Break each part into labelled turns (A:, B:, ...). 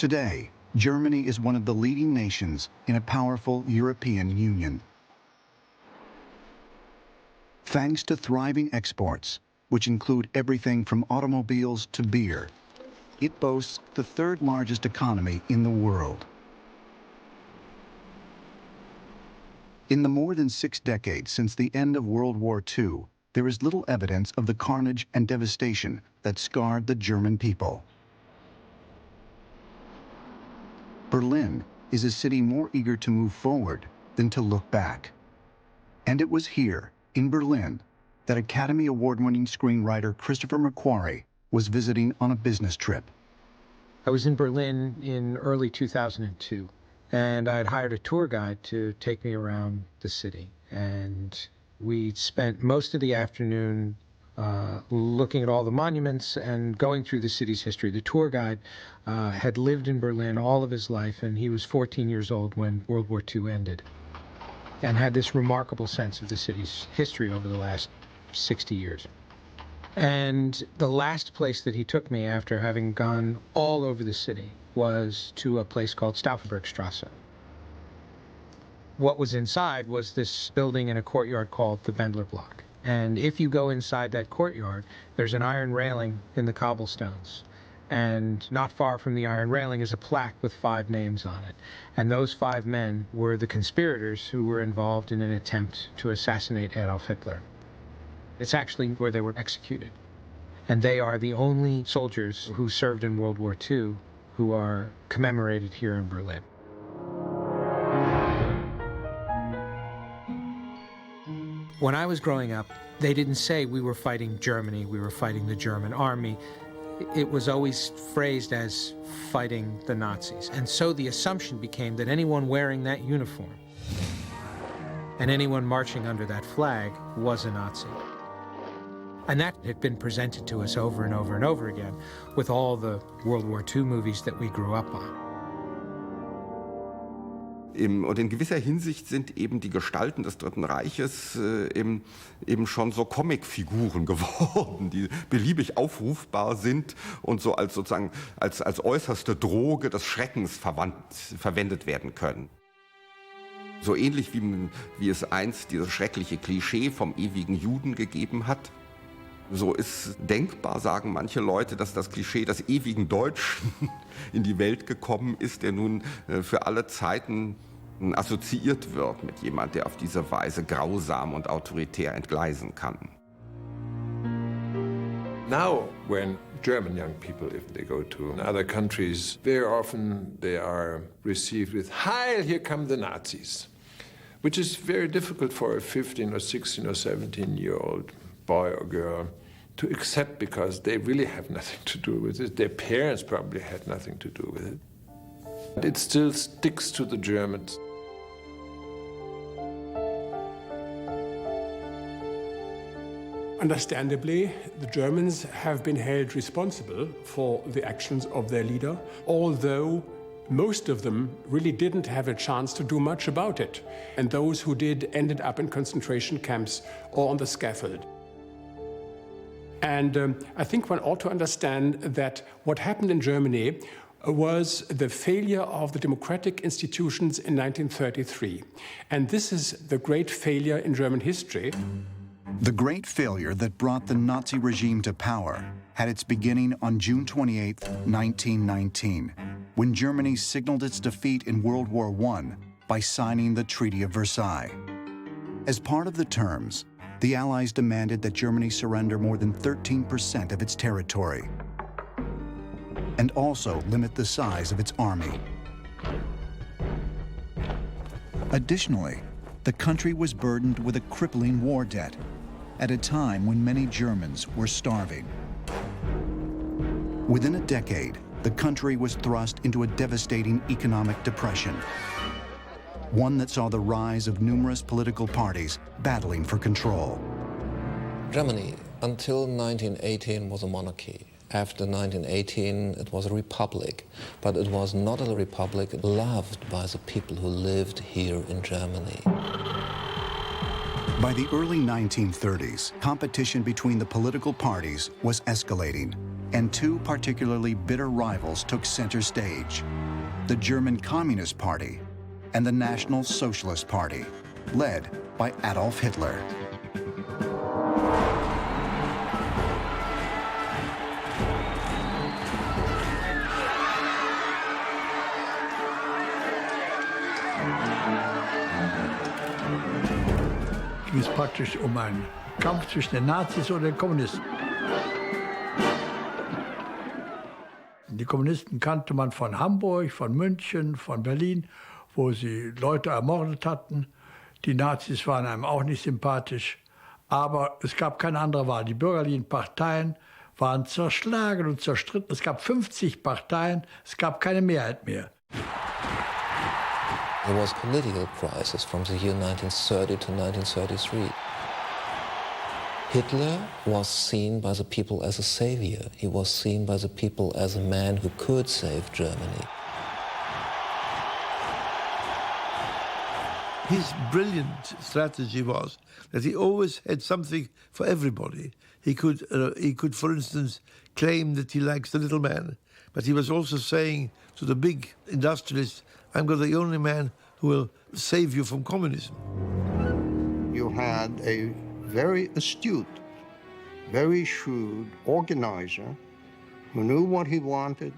A: Today, Germany is one of the leading nations in a powerful European Union. Thanks to thriving exports, which include everything from automobiles to beer, it boasts the third largest economy in the world. In the more than 6 decades since the end of World War II, there is little evidence of the carnage and devastation that scarred the German people. Berlin is a city more eager to move forward than to look back. And it was here, in Berlin, that Academy Award-winning screenwriter Christopher McQuarrie was visiting on a business trip.
B: I was in Berlin in early 2002, and I had hired a tour guide to take me around the city. And we spent most of the afternoon looking at all the monuments and going through the city's history. The tour guide had lived in Berlin all of his life, and he was 14 years old when World War II ended, and had this remarkable sense of the city's history over the last 60 years. And the last place that he took me, after having gone all over the city, was to a place called Stauffenbergstrasse. What was inside was this building in a courtyard called the Bendler Block. And if you go inside that courtyard, there's an iron railing in the cobblestones. And not far from the iron railing is a plaque with 5 names on it. And those 5 men were the conspirators who were involved in an attempt to assassinate Adolf Hitler. It's actually where they were executed. And they are the only soldiers who served in World War II who are commemorated here in Berlin. When I was growing up, they didn't say we were fighting Germany, we were fighting the German army. It was always phrased as fighting the Nazis. And so the assumption became that anyone wearing that uniform and anyone marching under that flag was a Nazi. And that had been presented to us over and over and over again with all the World War II movies that we grew up on.
C: Und in gewisser Hinsicht sind eben die Gestalten des Dritten Reiches eben schon so Comicfiguren geworden, die beliebig aufrufbar sind und so als sozusagen als äußerste Droge des Schreckens verwendet werden können. So ähnlich wie es einst dieses schreckliche Klischee vom ewigen Juden gegeben hat. So ist denkbar, sagen manche Leute, dass das Klischee des ewigen Deutschen in die Welt gekommen ist, der nun für alle Zeiten assoziiert wird mit jemand, der auf diese Weise grausam und autoritär entgleisen kann.
D: Now, when German young people, if they go to other countries, very often they are received with, "Heil, here come the Nazis," which is very difficult for a 15 or 16 or 17-year-old boy or girl to accept, because they really have nothing to do with it. Their parents probably had nothing to do with it. But it still sticks to the Germans.
E: Understandably, the Germans have been held responsible for the actions of their leader, although most of them really didn't have a chance to do much about it. And those who did ended up in concentration camps or on the scaffold. And I think one ought to understand that what happened in Germany was the failure of the democratic institutions in 1933. And this is the great failure in German history.
A: The great failure that brought the Nazi regime to power had its beginning on June 28, 1919, when Germany signaled its defeat in World War I by signing the Treaty of Versailles. As part of the terms, the Allies demanded that Germany surrender more than 13% of its territory and also limit the size of its army. Additionally, the country was burdened with a crippling war debt at a time when many Germans were starving. Within a decade, the country was thrust into a devastating economic depression, one that saw the rise of numerous political parties battling for control.
F: Germany, until 1918, was a monarchy. After 1918, it was a republic, but it was not a republic loved by the people who lived here in Germany.
A: By the early 1930s, competition between the political parties was escalating. and two particularly bitter rivals took center stage: the German Communist Party and the National Socialist Party, led by Adolf Hitler.
G: Ging es praktisch um einen Kampf zwischen den Nazis und den Kommunisten. Die Kommunisten kannte man von Hamburg, von München, von Berlin, wo sie Leute ermordet hatten. Die Nazis waren einem auch nicht sympathisch. Aber es gab keine andere Wahl. Die bürgerlichen Parteien waren zerschlagen und zerstritten. Es gab 50 Parteien, es gab keine Mehrheit mehr.
F: There was a political crisis from the year 1930 to 1933. Hitler was seen by the people as a savior. He was seen by the people as a man who could save Germany.
H: His brilliant strategy was that he always had something for everybody. He could, for instance, claim that he likes the little man, but he was also saying to the big industrialists, I'm the only man who will save you from communism.
I: You had a very astute, very shrewd organizer who knew what he wanted,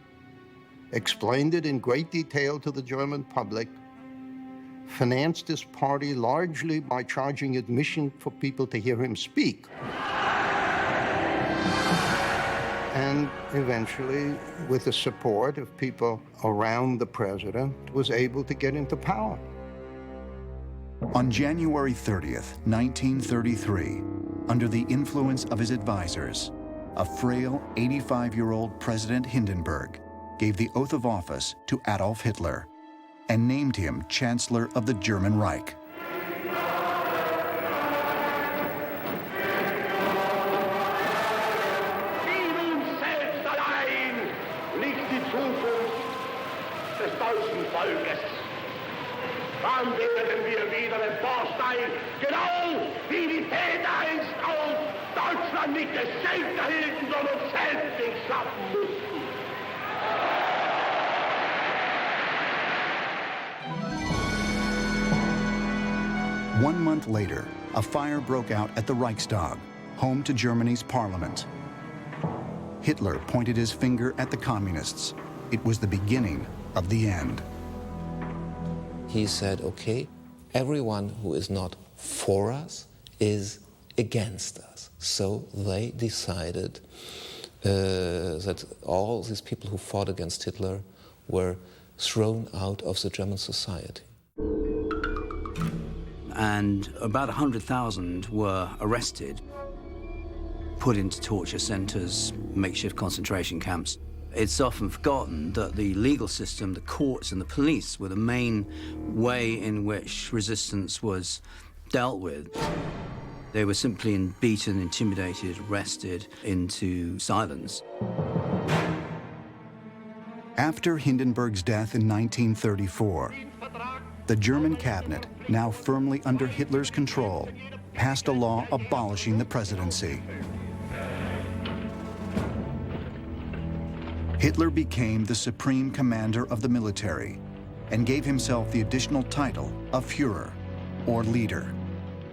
I: explained it in great detail to the German public, financed his party largely by charging admission for people to hear him speak. And eventually, with the support of people around the president, was able to get into power.
A: On January 30th, 1933, under the influence of his advisors, a frail 85-year-old President Hindenburg gave the oath of office to Adolf Hitler and named him Chancellor of the German Reich.
J: Dann werden wir wieder emporsteigen, genau wie die Väter einst auch Deutschland nicht es selbst erhielten, sondern selbst sich schaffen mussten.
A: One month later, a fire broke out at the Reichstag, home to Germany's parliament. Hitler pointed his finger at the communists. It was the beginning of the end.
F: He said, okay, everyone who is not for us is against us. So they decided that all these people who fought against Hitler were thrown out of the German society.
K: And about 100,000 were arrested, put into torture centers, makeshift concentration camps. It's often forgotten that the legal system, the courts and the police were the main way in which resistance was dealt with. They were simply beaten, intimidated, arrested into silence.
A: After Hindenburg's death in 1934, the German cabinet, now firmly under Hitler's control, passed a law abolishing the presidency. Hitler became the supreme commander of the military and gave himself the additional title of Führer, or leader.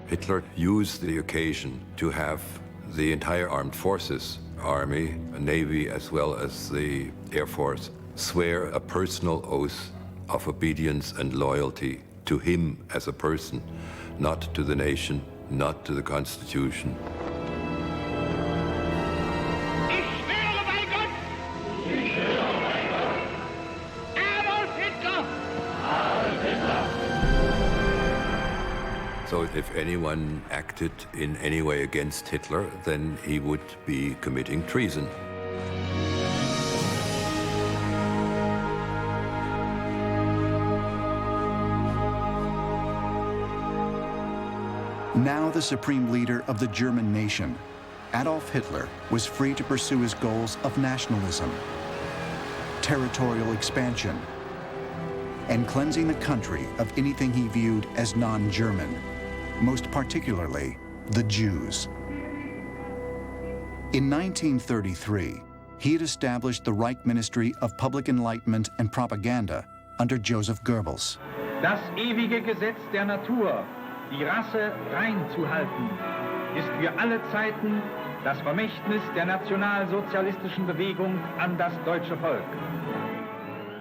L: Hitler used the occasion to have the entire armed forces, army, navy, as well as the air force, swear a personal oath of obedience and loyalty to him as a person, not to the nation, not to the constitution. So if anyone acted in any way against Hitler, then he would be committing treason.
A: Now the supreme leader of the German nation, Adolf Hitler was free to pursue his goals of nationalism, territorial expansion, and cleansing the country of anything he viewed as non-German, most particularly the Jews. In 1933, he had established the Reich Ministry of Public Enlightenment and Propaganda under Joseph Goebbels.
M: Das ewige Gesetz der Natur, die Rasse rein zu halten, ist für alle Zeiten das Vermächtnis der nationalsozialistischen Bewegung an das deutsche Volk.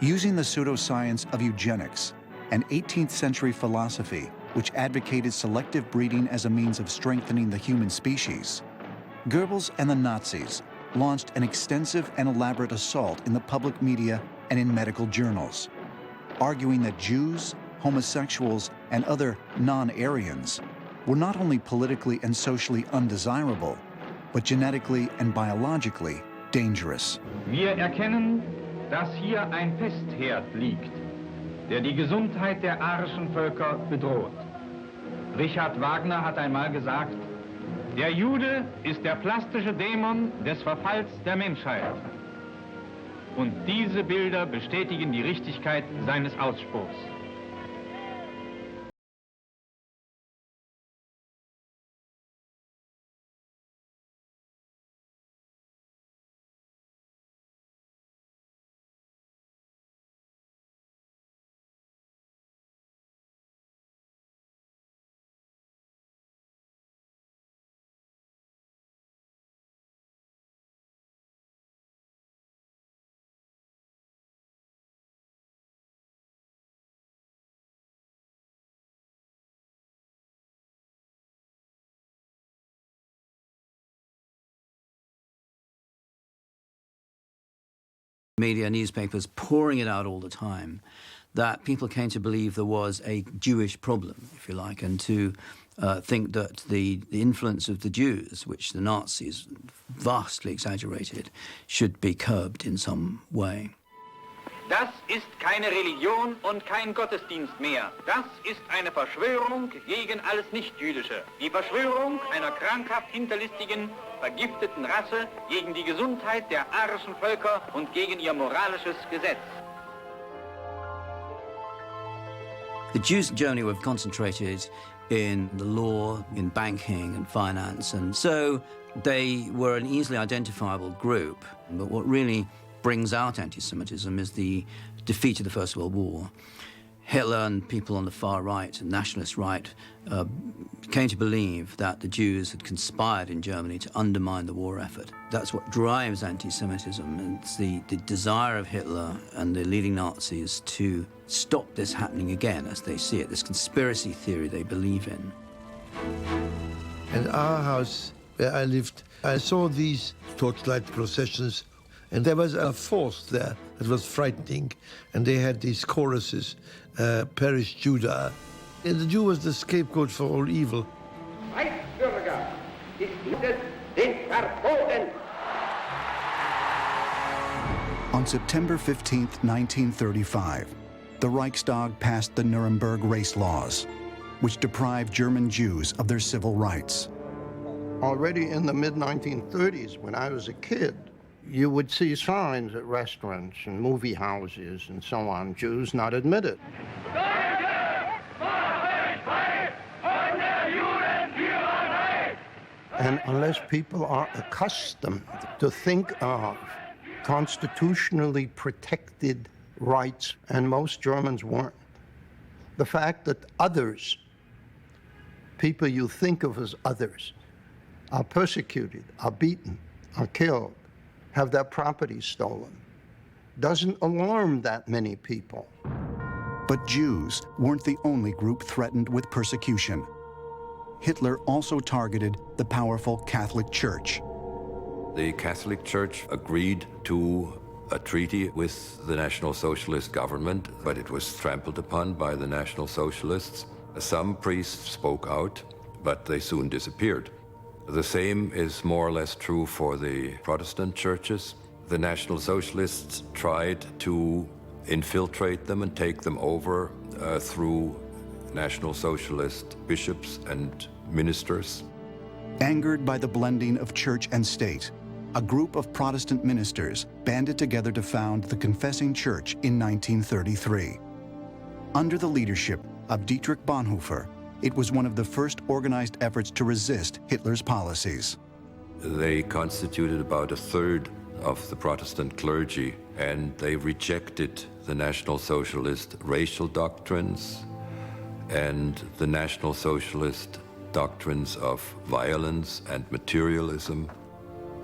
A: Using the pseudoscience of eugenics, an 18th century philosophy which advocated selective breeding as a means of strengthening the human species, Goebbels and the Nazis launched an extensive and elaborate assault in the public media and in medical journals, arguing that Jews, homosexuals, and other non-Aryans were not only politically and socially undesirable, but genetically and biologically dangerous.
M: Wir erkennen, dass hier ein Pestherd liegt, der die Gesundheit der arischen Völker bedroht. Richard Wagner hat einmal gesagt, der Jude ist der plastische Dämon des Verfalls der Menschheit. Und diese Bilder bestätigen die Richtigkeit seines Ausspruchs.
K: Media, newspapers pouring it out all the time, that people came to believe there was a Jewish problem, if you like, and to think that the influence of the Jews, which the Nazis vastly exaggerated, should be curbed in some way.
M: Das ist keine Religion und kein Gottesdienst mehr. Das ist eine Verschwörung gegen alles Nichtjüdische. Die Verschwörung einer krankhaft hinterlistigen, vergifteten Rasse gegen die Gesundheit der arischen Völker und gegen ihr moralisches Gesetz.
K: The Jews in Germany were concentrated in the law, in banking and finance, and so they were an easily identifiable group. But what really brings out anti-Semitism is the defeat of the First World War. Hitler and people on the far right, and nationalist right, came to believe that the Jews had conspired in Germany to undermine the war effort. That's what drives anti-Semitism. It's the desire of Hitler and the leading Nazis to stop this happening again, as they see it, this conspiracy theory they believe in.
H: In our house where I lived, I saw these torchlight processions, and there was a force there that was frightening, and they had these choruses, perish Judah. And the Jew was the scapegoat for all evil.
J: Reichsbürger ist Juden sind verboten.
A: On September 15, 1935, the Reichstag passed the Nuremberg race laws, which deprived German Jews of their civil rights.
I: Already in the mid-1930s, when I was a kid, you would see signs at restaurants and movie houses and so on, Jews not admitted. And unless people are accustomed to think of constitutionally protected rights, and most Germans weren't, the fact that others, people you think of as others, are persecuted, are beaten, are killed, have their property stolen, doesn't alarm that many people.
A: But Jews weren't the only group threatened with persecution. Hitler also targeted the powerful Catholic Church.
L: The Catholic Church agreed to a treaty with the National Socialist government, but it was trampled upon by the National Socialists. Some priests spoke out, but they soon disappeared. The same is more or less true for the Protestant churches. The National Socialists tried to infiltrate them and take them over through National Socialist bishops and ministers.
A: Angered by the blending of church and state, a group of Protestant ministers banded together to found the Confessing Church in 1933. Under the leadership of Dietrich Bonhoeffer, it was one of the first organized efforts to resist Hitler's policies.
L: They constituted about a third of the Protestant clergy, and they rejected the National Socialist racial doctrines and the National Socialist doctrines of violence and materialism.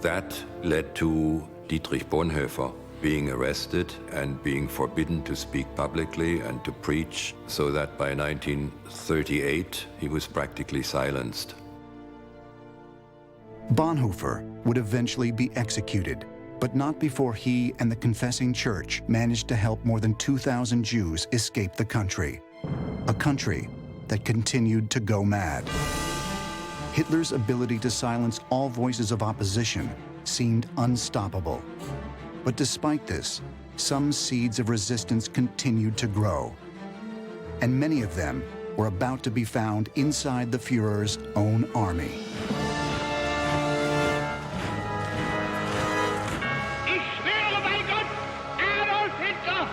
L: That led to Dietrich Bonhoeffer being arrested and being forbidden to speak publicly and to preach, so that by 1938 he was practically silenced.
A: Bonhoeffer would eventually be executed, but not before he and the Confessing Church managed to help more than 2,000 Jews escape the country, a country that continued to go mad. Hitler's ability to silence all voices of opposition seemed unstoppable. But despite this, some seeds of resistance continued to grow, and many of them were about to be found inside the Führer's own army.
J: Ich schwöre bei Gott, Adolf Hitler!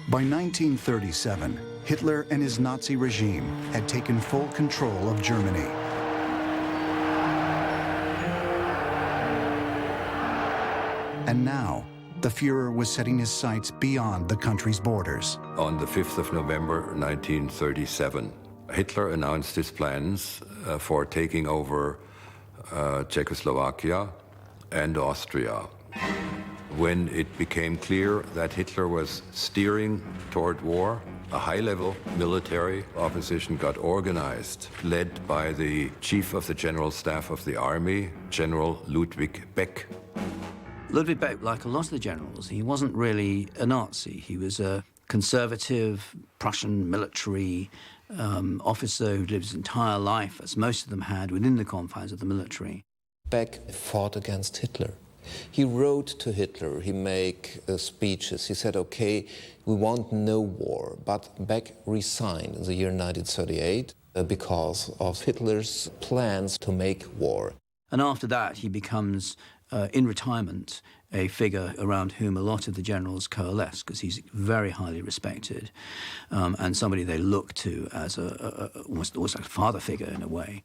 A: By 1937, Hitler and his Nazi regime had taken full control of Germany. And now, the Führer was setting his sights beyond the country's borders.
L: On the 5th of November 1937, Hitler announced his plans for taking over Czechoslovakia and Austria. When it became clear that Hitler was steering toward war, a high-level military opposition got organized, led by the Chief of the General Staff of the Army, General Ludwig Beck.
K: Ludwig Beck, like a lot of the generals, he wasn't really a Nazi. He was a conservative Prussian military officer who lived his entire life, as most of them had, within the confines of the military.
F: Beck fought against Hitler. He wrote to Hitler, he made speeches, he said, okay, we want no war, but Beck resigned in the year 1938 because of Hitler's plans to make war.
K: And after that, he becomes, in retirement, a figure around whom a lot of the generals coalesce, because he's very highly respected, and somebody they look to as almost like a father figure in a way.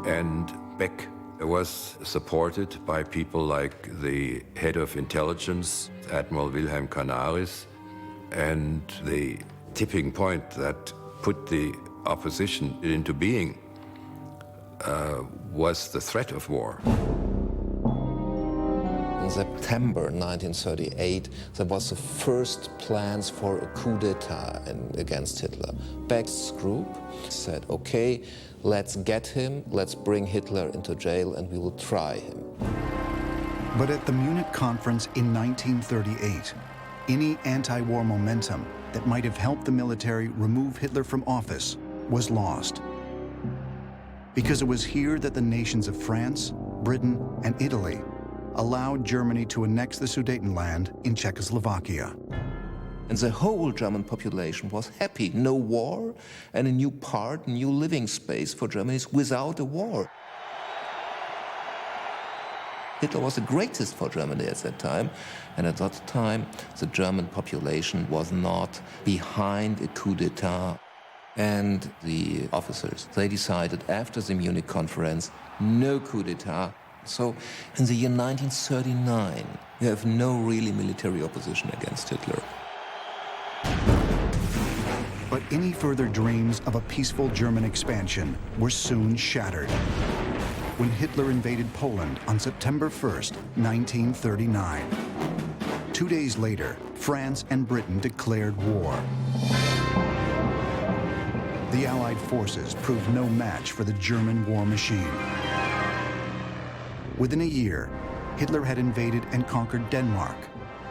L: And Beck was supported by people like the head of intelligence, Admiral Wilhelm Canaris, and the tipping point that put the opposition into being was the threat of war.
F: In September 1938, there was the first plans for a coup d'etat against Hitler. Beck's group said, okay, let's get him, let's bring Hitler into jail, and we will try him.
A: But at the Munich conference in 1938, any anti-war momentum that might have helped the military remove Hitler from office was lost. Because it was here that the nations of France, Britain, and Italy allowed Germany to annex the Sudetenland in Czechoslovakia.
F: And the whole German population was happy. No war, and a new part, new living space for Germany without a war. Hitler was the greatest for Germany at that time, and at that time, the German population was not behind a coup d'etat. And the officers, they decided after the Munich conference, no coup d'etat. So in the year 1939, you have no really military opposition against Hitler.
A: But any further dreams of a peaceful German expansion were soon shattered when Hitler invaded Poland on September 1st, 1939. 2 days later, France and Britain declared war. The Allied forces proved no match for the German war machine. Within a year, Hitler had invaded and conquered Denmark,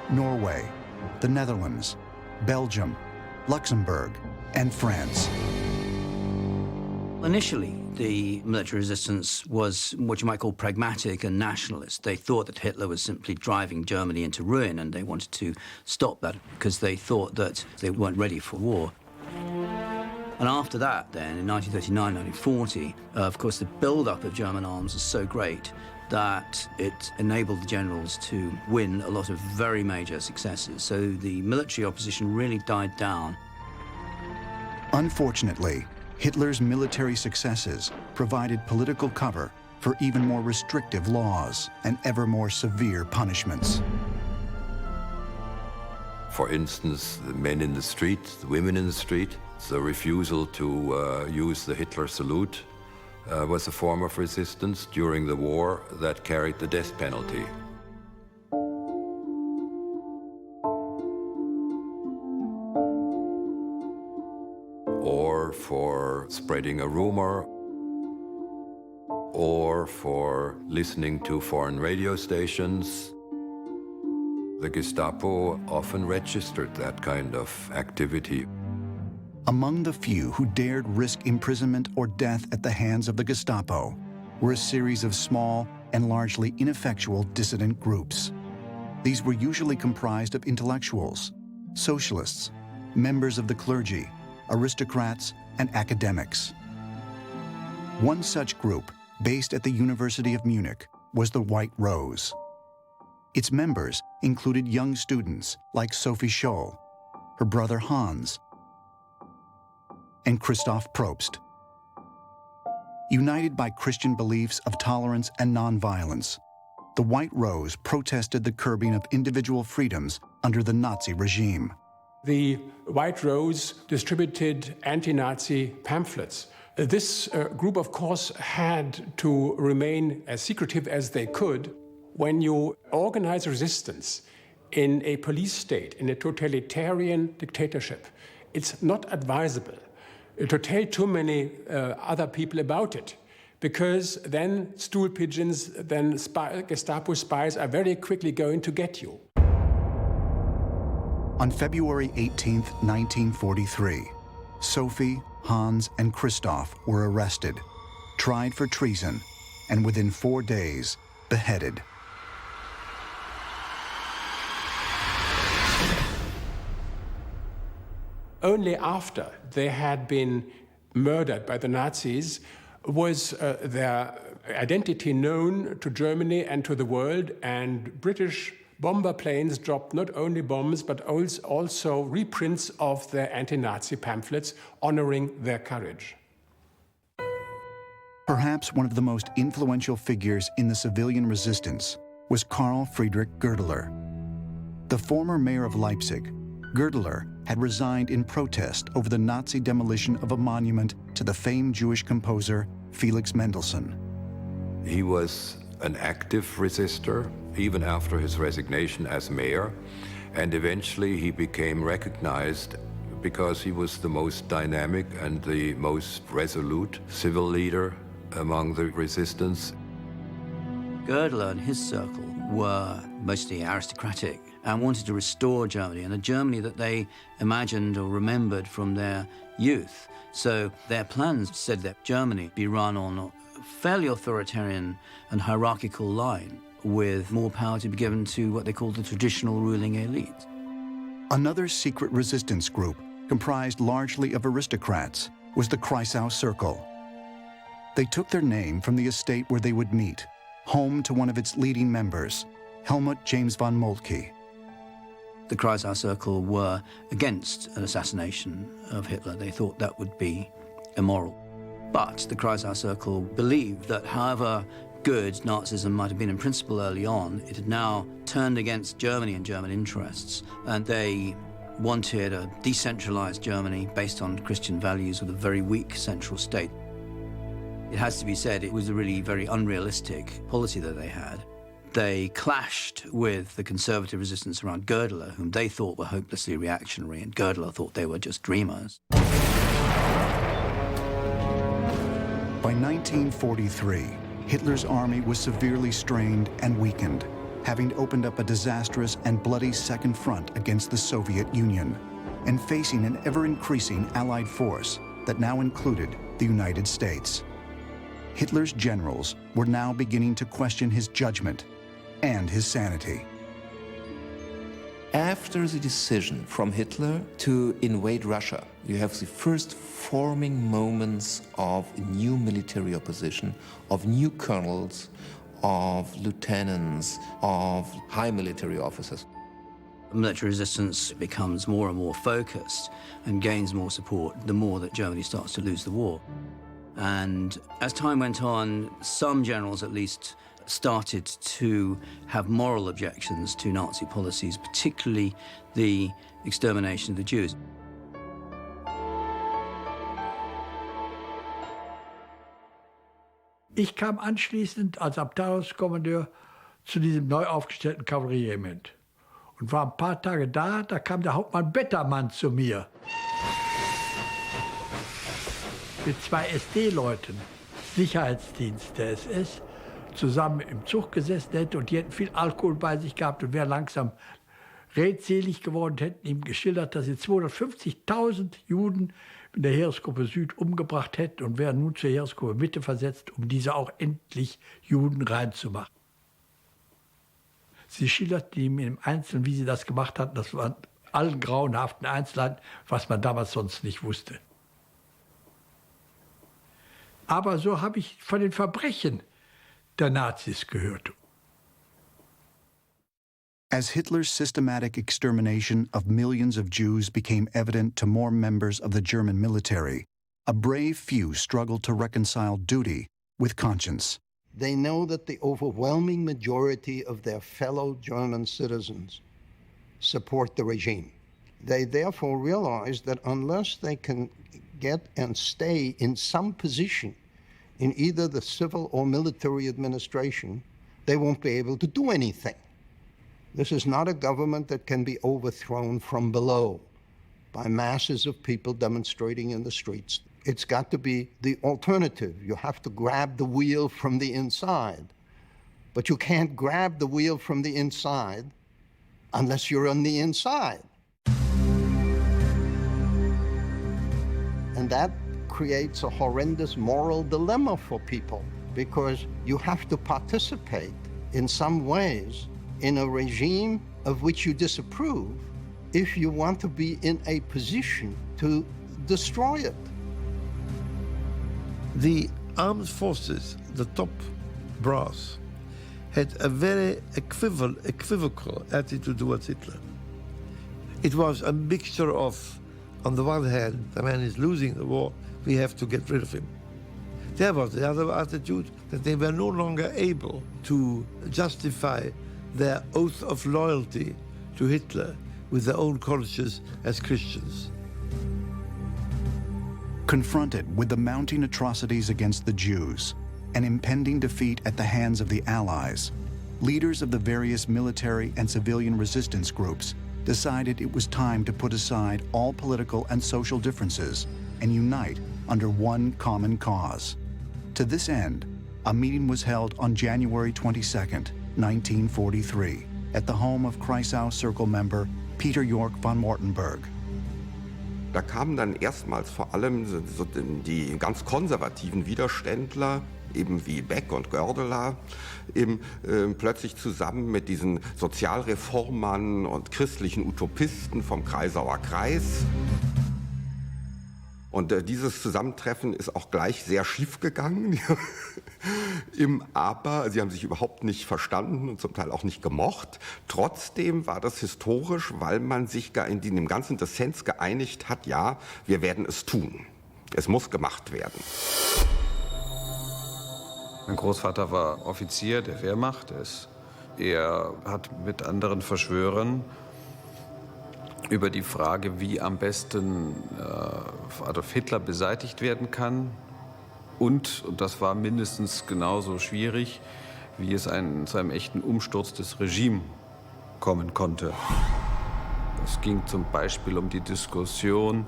A: Norway, the Netherlands, Belgium, Luxembourg, and France.
K: Initially, the military resistance was what you might call pragmatic and nationalist. They thought that Hitler was simply driving Germany into ruin, and they wanted to stop that because they thought that they weren't ready for war. And after that, then, in 1939, 1940, of course, the build-up of German arms was so great that it enabled the generals to win a lot of very major successes. So the military opposition really died down.
A: Unfortunately, Hitler's military successes provided political cover for even more restrictive laws and ever more severe punishments.
L: For instance, the men in the street, the women in the street, the refusal to use the Hitler salute was a form of resistance during the war that carried the death penalty. Or for spreading a rumor, or for listening to foreign radio stations. The Gestapo often registered that kind of activity.
A: Among the few who dared risk imprisonment or death at the hands of the Gestapo were a series of small and largely ineffectual dissident groups. These were usually comprised of intellectuals, socialists, members of the clergy, aristocrats, and academics. One such group, based at the University of Munich, was the White Rose. Its members included young students like Sophie Scholl, her brother Hans, and Christoph Probst. United by Christian beliefs of tolerance and nonviolence, the White Rose protested the curbing of individual freedoms under the Nazi regime.
E: The White Rose distributed anti-Nazi pamphlets. This group, of course, had to remain as secretive as they could. When you organize resistance in a police state, in a totalitarian dictatorship, it's not advisable to tell too many other people about it, because then stool pigeons, then Gestapo spies are very quickly going to get you.
A: On February 18, 1943, Sophie, Hans, and Christoph were arrested, tried for treason, and within 4 days, beheaded.
E: Only after they had been murdered by the Nazis was their identity known to Germany and to the world, and British bomber planes dropped not only bombs but also reprints of their anti-Nazi pamphlets honoring their courage.
A: Perhaps one of the most influential figures in the civilian resistance was Karl Friedrich Goerdeler. The former mayor of Leipzig, Goerdeler had resigned in protest over the Nazi demolition of a monument to the famed Jewish composer Felix Mendelssohn.
L: He was an active resistor, even after his resignation as mayor, and eventually he became recognized because he was the most dynamic and the most resolute civil leader among the resistance.
K: Goerdeler and his circle were mostly aristocratic and wanted to restore Germany, and a Germany that they imagined or remembered from their youth. So their plans said that Germany be run on a fairly authoritarian and hierarchical line, with more power to be given to what they called the traditional ruling elite.
A: Another secret resistance group, comprised largely of aristocrats, was the Kreisau Circle. They took their name from the estate where they would meet, home to one of its leading members, Helmut James von Moltke.
K: The Kreisau Circle were against an assassination of Hitler. They thought that would be immoral. But the Kreisau Circle believed that however good Nazism might have been in principle early on, it had now turned against Germany and German interests, and they wanted a decentralized Germany based on Christian values with a very weak central state. It has to be said, it was a really very unrealistic policy that they had. They clashed with the conservative resistance around Goerdeler, whom they thought were hopelessly reactionary, and Goerdeler thought they were just dreamers.
A: By 1943, Hitler's army was severely strained and weakened, having opened up a disastrous and bloody second front against the Soviet Union, and facing an ever-increasing Allied force that now included the United States. Hitler's generals were now beginning to question his judgment and his sanity.
N: After the decision from Hitler to invade Russia, you have the first forming moments of a new military opposition, of new colonels, of lieutenants, of high military officers.
K: Military resistance becomes more and more focused and gains more support the more that Germany starts to lose the war. And as time went on, some generals at least started to have moral objections to Nazi policies, particularly the extermination of the Jews.
G: Ich kam anschließend als Abteilungskommandeur zu diesem neu aufgestellten Kavallerieregiment und war ein paar Tage da. Da kam der Hauptmann Bettermann zu mir mit 2 SD-Leuten, Sicherheitsdienst der SS, zusammen im Zug gesessen hätte und die hätten viel Alkohol bei sich gehabt und wären langsam redselig geworden, hätten ihm geschildert, dass sie 250.000 Juden in der Heeresgruppe Süd umgebracht hätten und wären nun zur Heeresgruppe Mitte versetzt, um diese auch endlich Juden reinzumachen. Sie schilderten ihm im Einzelnen, wie sie das gemacht hatten. Das waren allen grauenhaften Einzelheiten, was man damals sonst nicht wusste. Aber so habe ich von den Verbrechen der Nazis gehört.
A: As Hitler's systematic extermination of millions of Jews became evident to more members of the German military, a brave few struggled to reconcile duty with conscience.
I: They know that the overwhelming majority of their fellow German citizens support the regime. They therefore realize that unless they can get and stay in some position in either the civil or military administration, they won't be able to do anything. This is not a government that can be overthrown from below by masses of people demonstrating in the streets. It's got to be the alternative. You have to grab the wheel from the inside. But you can't grab the wheel from the inside unless you're on the inside. And that creates a horrendous moral dilemma for people because you have to participate in some ways in a regime of which you disapprove if you want to be in a position to destroy it.
H: The armed forces, the top brass, had a very equivocal attitude towards Hitler. It was a mixture of, on the one hand, the man is losing the war, we have to get rid of him. There was the other attitude that they were no longer able to justify their oath of loyalty to Hitler with their own conscience as Christians.
A: Confronted with the mounting atrocities against the Jews, an impending defeat at the hands of the Allies, leaders of the various military and civilian resistance groups decided it was time to put aside all political and social differences and unite under one common cause. To this end, a meeting was held on January 22nd, 1943, at the home of Kreisau Circle member Peter York von Mortenberg.
C: Da kamen dann erstmals vor allem so die ganz konservativen Widerständler, eben wie Beck und Gördeler, eben plötzlich zusammen mit diesen Sozialreformern und christlichen Utopisten vom Kreisauer Kreis. Und dieses Zusammentreffen ist auch gleich sehr schief gegangen. Aber sie haben sich überhaupt nicht verstanden und zum Teil auch nicht gemocht. Trotzdem war das historisch, weil man sich in dem ganzen Dissens geeinigt hat, ja, wir werden es tun. Es muss gemacht werden.
O: Mein Großvater war Offizier der Wehrmacht. Er hat mit anderen Verschwörern über die Frage, wie am besten Adolf Hitler beseitigt werden kann. Und das war mindestens genauso schwierig, wie es zu einem echten Umsturz des Regimes kommen konnte. Es ging zum Beispiel um die Diskussion,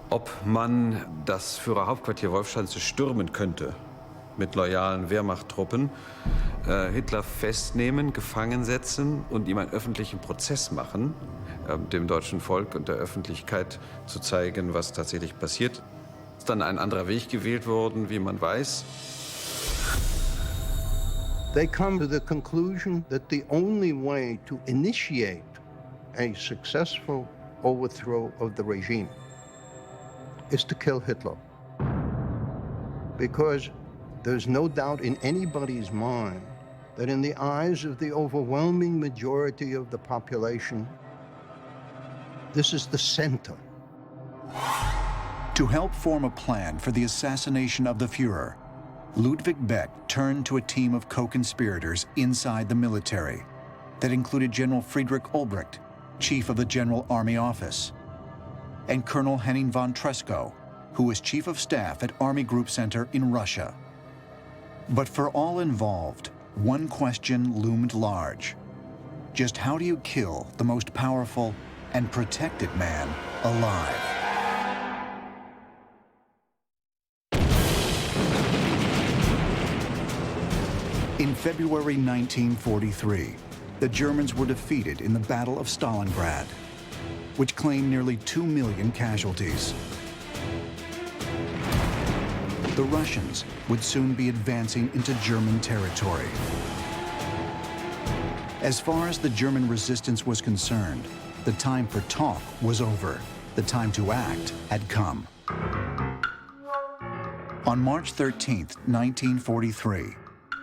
O: ob man das Führerhauptquartier Wolfschanze stürmen könnte mit loyalen Wehrmachttruppen, Hitler festnehmen, gefangen setzen und ihm einen öffentlichen Prozess machen, dem deutschen Volk und der Öffentlichkeit zu zeigen, was tatsächlich passiert. Ist dann ein anderer Weg gewählt worden, wie man weiß.
I: They come to the conclusion that the only way to initiate a successful overthrow of the regime is to kill Hitler. Because there's no doubt in anybody's mind that in the eyes of the overwhelming majority of the population, this is the center.
A: To help form a plan for the assassination of the Führer, Ludwig Beck turned to a team of co-conspirators inside the military that included General Friedrich Olbricht, chief of the General Army Office, and Colonel Henning von Tresckow, who was chief of staff at Army Group Center in Russia. But for all involved, one question loomed large. Just how do you kill the most powerful and protected man alive? In February 1943, the Germans were defeated in the Battle of Stalingrad, which claimed nearly 2 million casualties. The Russians would soon be advancing into German territory. As far as the German resistance was concerned, the time for talk was over. The time to act had come. On March 13th, 1943,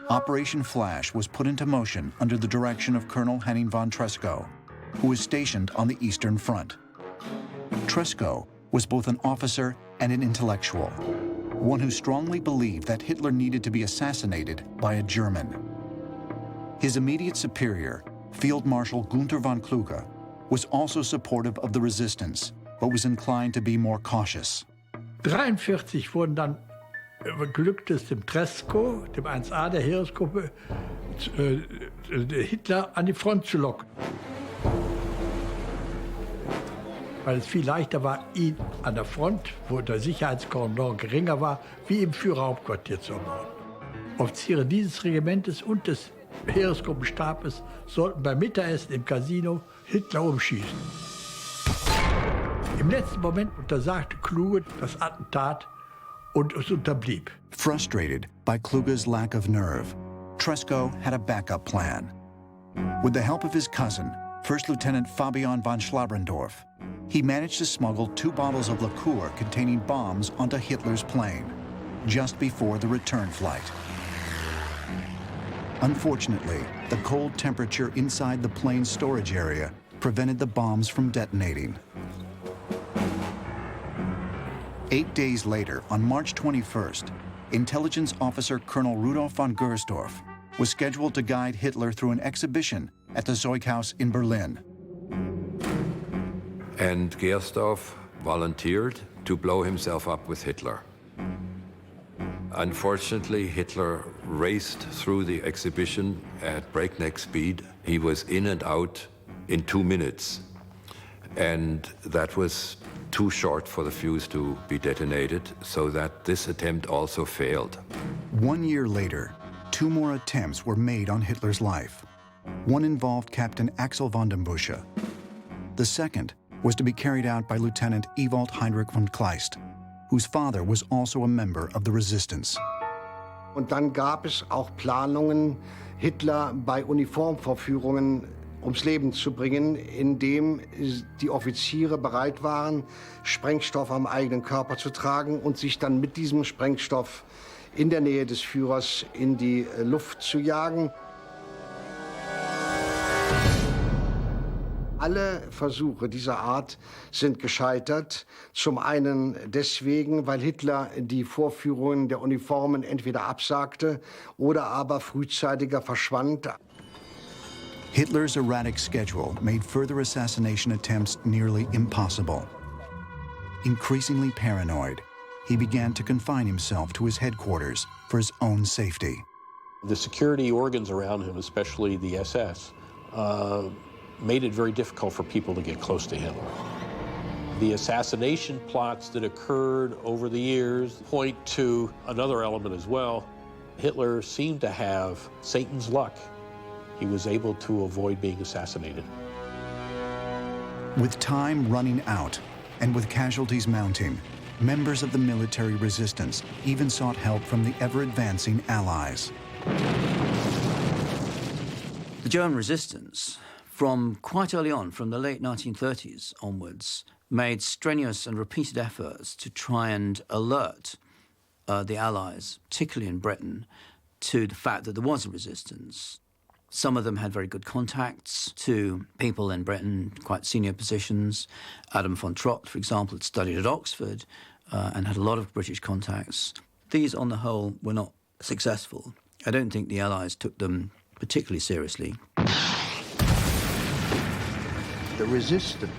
A: Operation Flash was put into motion under the direction of Colonel Henning von Tresckow, who was stationed on the Eastern Front. Tresckow was both an officer and an intellectual, one who strongly believed that Hitler needed to be assassinated by a German. His immediate superior, Field Marshal Gunther von Kluge, was also supportive of the resistance, but was inclined to be more cautious.
G: 1943 wurden dann glückt es dem Tresckow, dem 1A der Heeresgruppe, Hitler an die Front zu locken. Weil es viel leichter war, ihn an der Front, wo der Sicherheitskordon geringer war, wie im Führerhauptquartier zu ermorden. Offiziere dieses Regimentes und des Heeresgruppenstabes sollten beim Mittagessen im Casino Hitler umschießen. Im letzten Moment untersagte Kluge das Attentat und es unterblieb.
A: Frustrated by Kluge's lack of nerve, Tresckow had a backup plan. With the help of his cousin, First Lieutenant Fabian von Schlabrendorf, he managed to smuggle 2 bottles of liqueur containing bombs onto Hitler's plane, just before the return flight. Unfortunately, the cold temperature inside the plane's storage area prevented the bombs from detonating. 8 days later, on March 21st, intelligence officer Colonel Rudolf von Gersdorf was scheduled to guide Hitler through an exhibition at the Zeughaus in Berlin.
L: And Gersdorf volunteered to blow himself up with Hitler. Unfortunately, Hitler raced through the exhibition at breakneck speed. He was in and out in 2 minutes. And that was too short for the fuse to be detonated, so that this attempt also failed.
A: 1 year later, 2 more attempts were made on Hitler's life. One involved Captain Axel von den Busche. The second was to be carried out by Lieutenant Ewald Heinrich von Kleist, whose father was also a member of the resistance.
I: Und dann gab es auch Planungen, Hitler bei Uniformvorführungen ums Leben zu bringen, indem die Offiziere bereit waren, Sprengstoff am eigenen Körper zu tragen und sich dann mit diesem Sprengstoff in der Nähe des Führers in die Luft zu jagen. Alle Versuche dieser Art sind gescheitert. Zum einen deswegen, weil Hitler die Vorführungen der Uniformen entweder absagte oder aber frühzeitiger verschwand.
A: Hitler's erratic schedule made further assassination attempts nearly impossible. Increasingly paranoid, he began to confine himself to his headquarters for his own safety.
P: The security organs around him, especially the SS, made it very difficult for people to get close to Hitler. The assassination plots that occurred over the years point to another element as well. Hitler seemed to have Satan's luck. He was able to avoid being assassinated.
A: With time running out and with casualties mounting, members of the military resistance even sought help from the ever-advancing Allies.
K: The German resistance, from quite early on, from the late 1930s onwards, made strenuous and repeated efforts to try and alert the Allies, particularly in Britain, to the fact that there was a resistance. Some of them had very good contacts to people in Britain, quite senior positions. Adam von Trott, for example, had studied at Oxford and had a lot of British contacts. These, on the whole, were not successful. I don't think the Allies took them particularly seriously.
I: The resistance,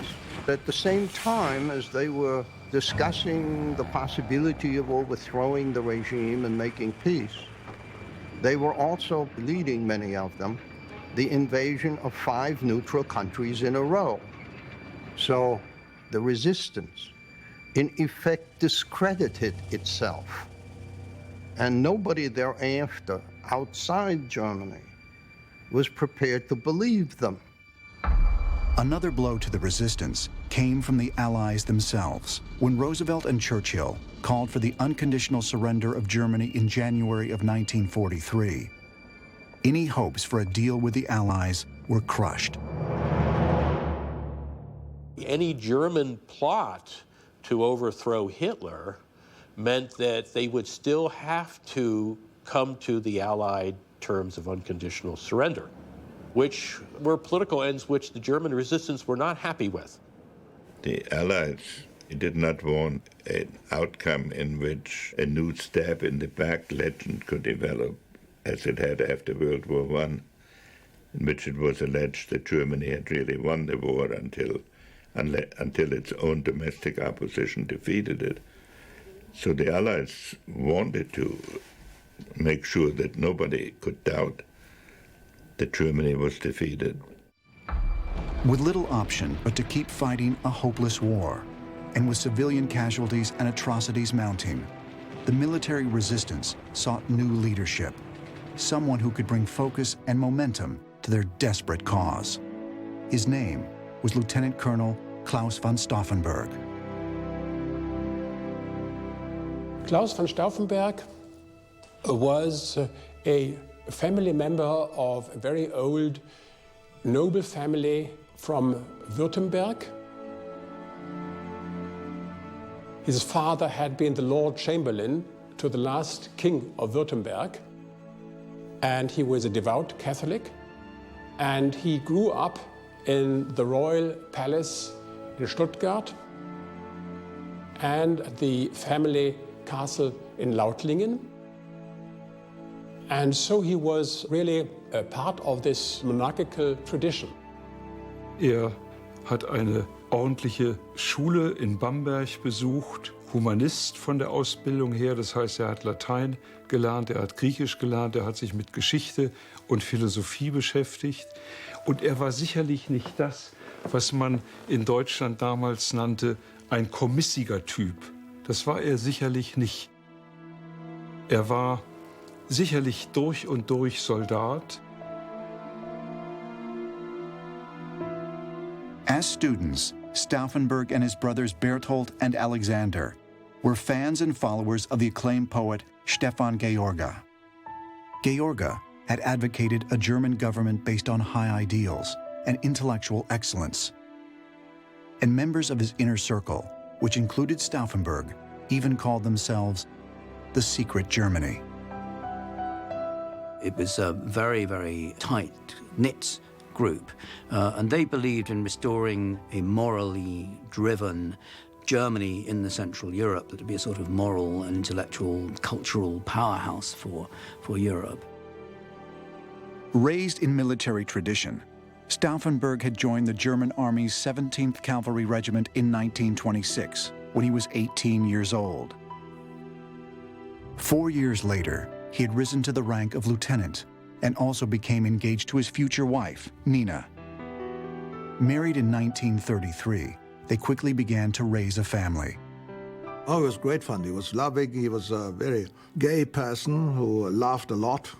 I: at the same time as they were discussing the possibility of overthrowing the regime and making peace, they were also leading, many of them, the invasion of 5 neutral countries in a row. So the resistance, in effect, discredited itself. And nobody thereafter, outside Germany, was prepared to believe them.
A: Another blow to the resistance came from the Allies themselves when Roosevelt and Churchill called for the unconditional surrender of Germany in January of 1943. Any hopes for a deal with the Allies were crushed.
P: Any German plot to overthrow Hitler meant that they would still have to come to the Allied terms of unconditional surrender, which were political ends which the German resistance were not happy with.
Q: The Allies did not want an outcome in which a new stab in the back legend could develop, as it had after World War I, in which it was alleged that Germany had really won the war until its own domestic opposition defeated it. So the Allies wanted to make sure that nobody could doubt that Germany was defeated.
A: With little option but to keep fighting a hopeless war, and with civilian casualties and atrocities mounting, the military resistance sought new leadership, someone who could bring focus and momentum to their desperate cause. His name was Lieutenant Colonel Claus von Stauffenberg.
E: Claus von Stauffenberg was a family member of a very old noble family from Württemberg. His father had been the Lord Chamberlain to the last king of Württemberg, and he was a devout Catholic, and he grew up in the royal palace in Stuttgart and the family castle in Lautlingen. And so he was really a part of this monarchical tradition.
R: Hat eine ordentliche Schule in Bamberg besucht, Humanist von der Ausbildung her, das heißt, er hat Latein gelernt, er hat Griechisch gelernt, er hat sich mit Geschichte und Philosophie beschäftigt. Und er war sicherlich nicht das, was man in Deutschland damals nannte, ein kommissiger Typ. Das war er sicherlich nicht. Er war sicherlich durch und durch Soldat.
A: As students, Stauffenberg and his brothers Berthold and Alexander were fans and followers of the acclaimed poet Stefan George. George had advocated a German government based on high ideals and intellectual excellence. And members of his inner circle, which included Stauffenberg, even called themselves the Secret Germany.
K: It was a very, very tight-knit group, and they believed in restoring a morally driven Germany in the Central Europe that would be a sort of moral and intellectual, cultural powerhouse for Europe.
A: Raised in military tradition, Stauffenberg had joined the German Army's 17th Cavalry Regiment in 1926, when he was 18 years old. 4 years later, he had risen to the rank of lieutenant and also became engaged to his future wife, Nina. Married in 1933, they quickly began to raise a family.
S: Oh, it was great fun. He was loving. He was a very gay person who laughed a lot.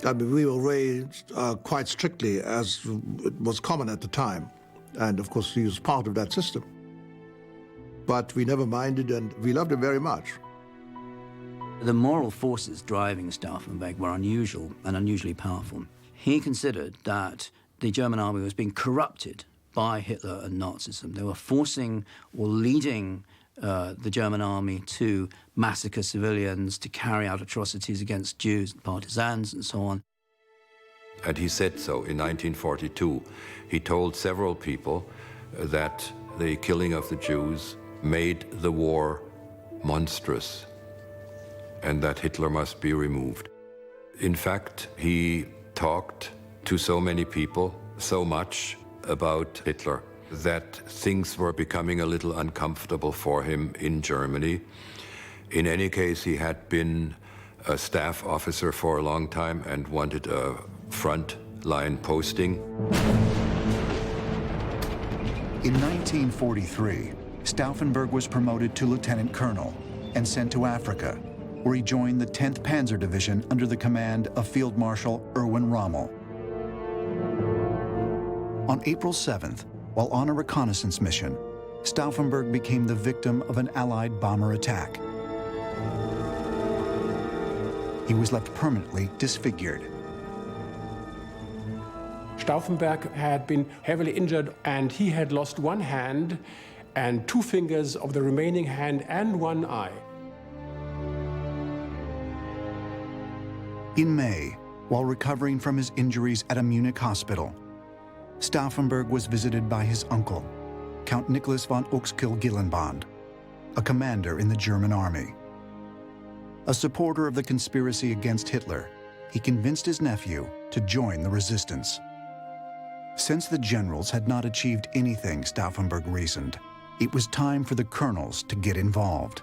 S: I mean, we were raised quite strictly, as it was common at the time. And of course, he was part of that system. But we never minded, and we loved him very much.
K: The moral forces driving Stauffenberg were unusual and unusually powerful. He considered that the German army was being corrupted by Hitler and Nazism. They were forcing or leading the German army to massacre civilians, to carry out atrocities against Jews and partisans and so on.
L: And he said so in 1942. He told several people that the killing of the Jews made the war monstrous and that Hitler must be removed. In fact, he talked to so many people, so much about Hitler, that things were becoming a little uncomfortable for him in Germany. In any case, he had been a staff officer for a long time and wanted a front-line posting.
A: In 1943, Stauffenberg was promoted to lieutenant colonel and sent to Africa, where he joined the 10th Panzer Division under the command of Field Marshal Erwin Rommel. On April 7th, while on a reconnaissance mission, Stauffenberg became the victim of an Allied bomber attack. He was left permanently disfigured.
E: Stauffenberg had been heavily injured, and he had lost one hand and 2 fingers of the remaining hand and 1 eye.
A: In May, while recovering from his injuries at a Munich hospital, Stauffenberg was visited by his uncle, Count Nicholas von Uexküll-Gyllenband, a commander in the German army. A supporter of the conspiracy against Hitler, he convinced his nephew to join the resistance. Since the generals had not achieved anything, Stauffenberg reasoned, it was time for the colonels to get involved.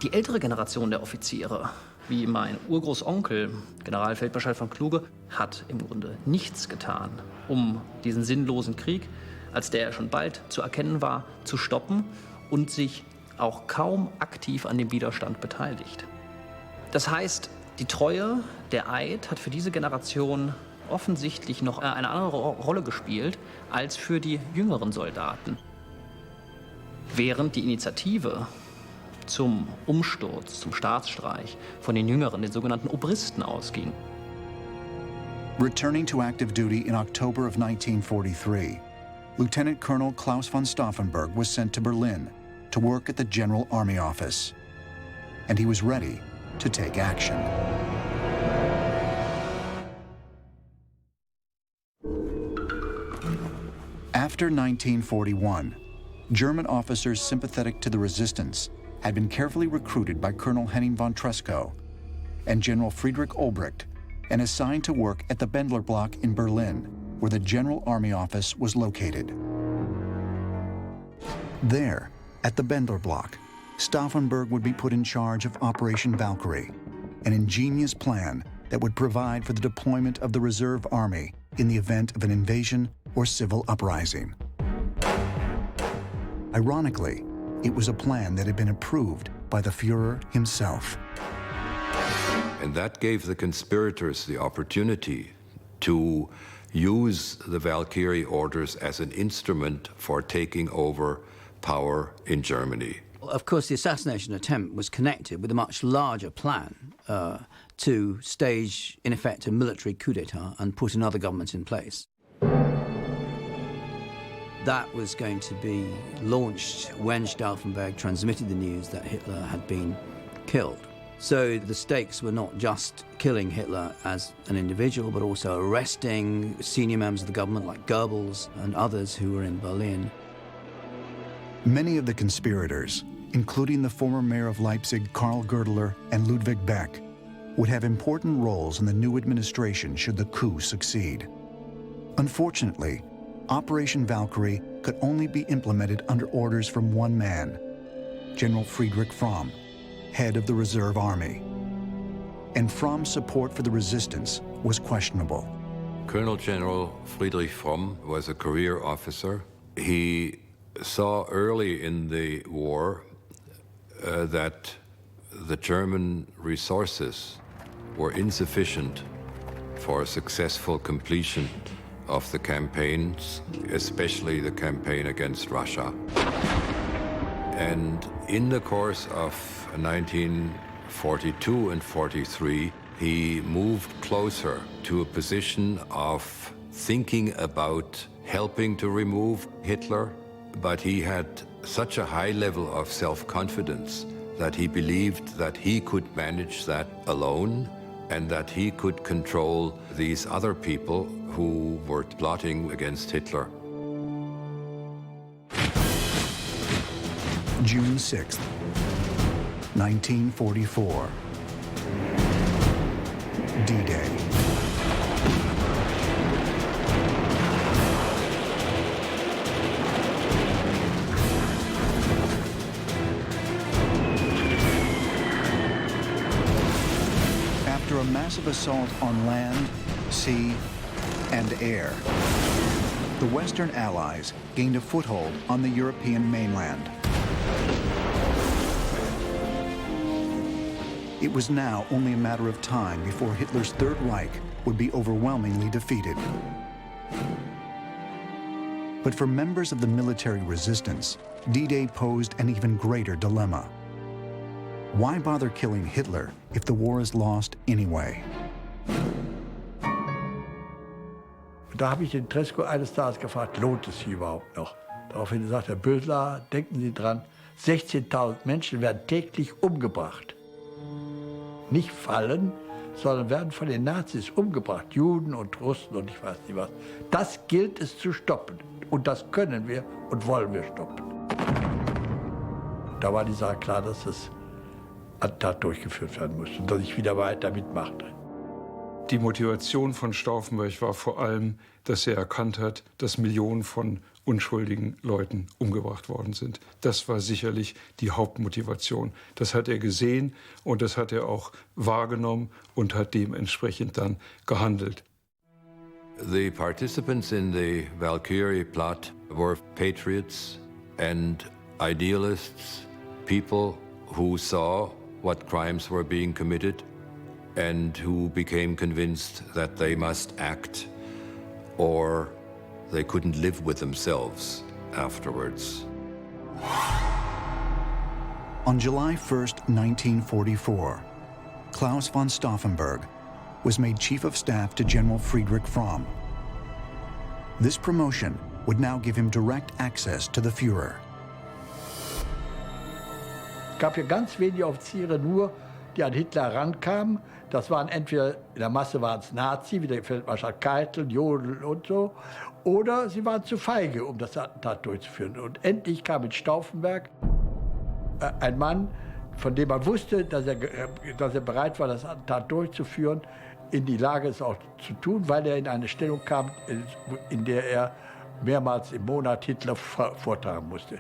T: Die ältere Generation der Offiziere, wie mein Urgroßonkel, Generalfeldmarschall von Kluge, hat im Grunde nichts getan, um diesen sinnlosen Krieg, als der schon bald zu erkennen war, zu stoppen und sich auch kaum aktiv an dem Widerstand beteiligt. Das heißt, die Treue, der Eid hat für diese Generation offensichtlich noch eine andere Rolle gespielt als für die jüngeren Soldaten. Während die Initiative zum Umsturz, zum Staatsstreich von den Jüngeren, den sogenannten Obristen, ausging.
A: Returning to active duty in October of 1943, Lieutenant Colonel Klaus von Stauffenberg was sent to Berlin to work at the General Army Office, and he was ready to take action. After 1941, German officers sympathetic to the resistance had been carefully recruited by Colonel Henning von Treschow and General Friedrich Olbricht and assigned to work at the Bendler Block in Berlin, where the General Army Office was located. There, at the Bendler Block, Stauffenberg would be put in charge of Operation Valkyrie, an ingenious plan that would provide for the deployment of the Reserve Army in the event of an invasion or civil uprising. Ironically, it was a plan that had been approved by the Führer himself.
L: And that gave the conspirators the opportunity to use the Valkyrie orders as an instrument for taking over power in Germany.
K: Of course, the assassination attempt was connected with a much larger plan to stage, in effect, a military coup d'etat and put another government in place. That was going to be launched when Stauffenberg transmitted the news that Hitler had been killed. So the stakes were not just killing Hitler as an individual, but also arresting senior members of the government like Goebbels and others who were in Berlin.
A: Many of the conspirators, including the former mayor of Leipzig, Karl Goerdeler, and Ludwig Beck, would have important roles in the new administration should the coup succeed. Unfortunately, Operation Valkyrie could only be implemented under orders from one man, General Friedrich Fromm, head of the Reserve Army. And Fromm's support for the resistance was questionable.
L: Colonel General Friedrich Fromm was a career officer. He saw early in the war that the German resources were insufficient for a successful completion of the campaigns, especially the campaign against Russia. And in the course of 1942 and 43, he moved closer to a position of thinking about helping to remove Hitler, but he had such a high level of self-confidence that he believed that he could manage that alone and that he could control these other people who were plotting against Hitler.
A: June 6th, 1944. D-Day. After a massive assault on land, sea, and air, the Western Allies gained a foothold on the European mainland. It was now only a matter of time before Hitler's Third Reich would be overwhelmingly defeated. But for members of the military resistance, D-Day posed an even greater dilemma. Why bother killing Hitler if the war is lost anyway?
G: Da habe ich den Tresco eines Tages gefragt, lohnt es sich überhaupt noch? Daraufhin sagt Herr Bösler, denken Sie dran, 16.000 Menschen werden täglich umgebracht. Nicht fallen, sondern werden von den Nazis umgebracht. Juden und Russen und ich weiß nicht was. Das gilt es zu stoppen. Und das können wir und wollen wir stoppen. Da war die Sache klar, dass das Attentat durchgeführt werden muss und dass ich wieder weiter mitmachte.
R: Die Motivation von Stauffenberg war vor allem, dass er erkannt hat, dass Millionen von unschuldigen Leuten umgebracht worden sind. Das war sicherlich die Hauptmotivation. Das hat er gesehen und das hat er auch wahrgenommen und hat dementsprechend dann gehandelt.
L: The participants in the Valkyrie plot were patriots and idealists, people who saw what crimes were being committed and who became convinced that they must act or they couldn't live with themselves afterwards.
A: On July 1st, 1944, Klaus von Stauffenberg was made Chief of Staff to General Friedrich Fromm. This promotion would now give him direct access to the Führer.
G: Es gab hier ganz wenige Offiziere nur, die an Hitler rankamen. Das waren entweder, in der Masse waren es Nazi, wie der Feldmarschall Keitel, Jodl und so, oder sie waren zu feige, um das Attentat durchzuführen. Und endlich kam mit Stauffenberg ein Mann, von dem man wusste, dass er bereit war, das Attentat durchzuführen, in die Lage, es auch zu tun, weil er in eine Stellung kam, in der er mehrmals im Monat Hitler vortragen musste.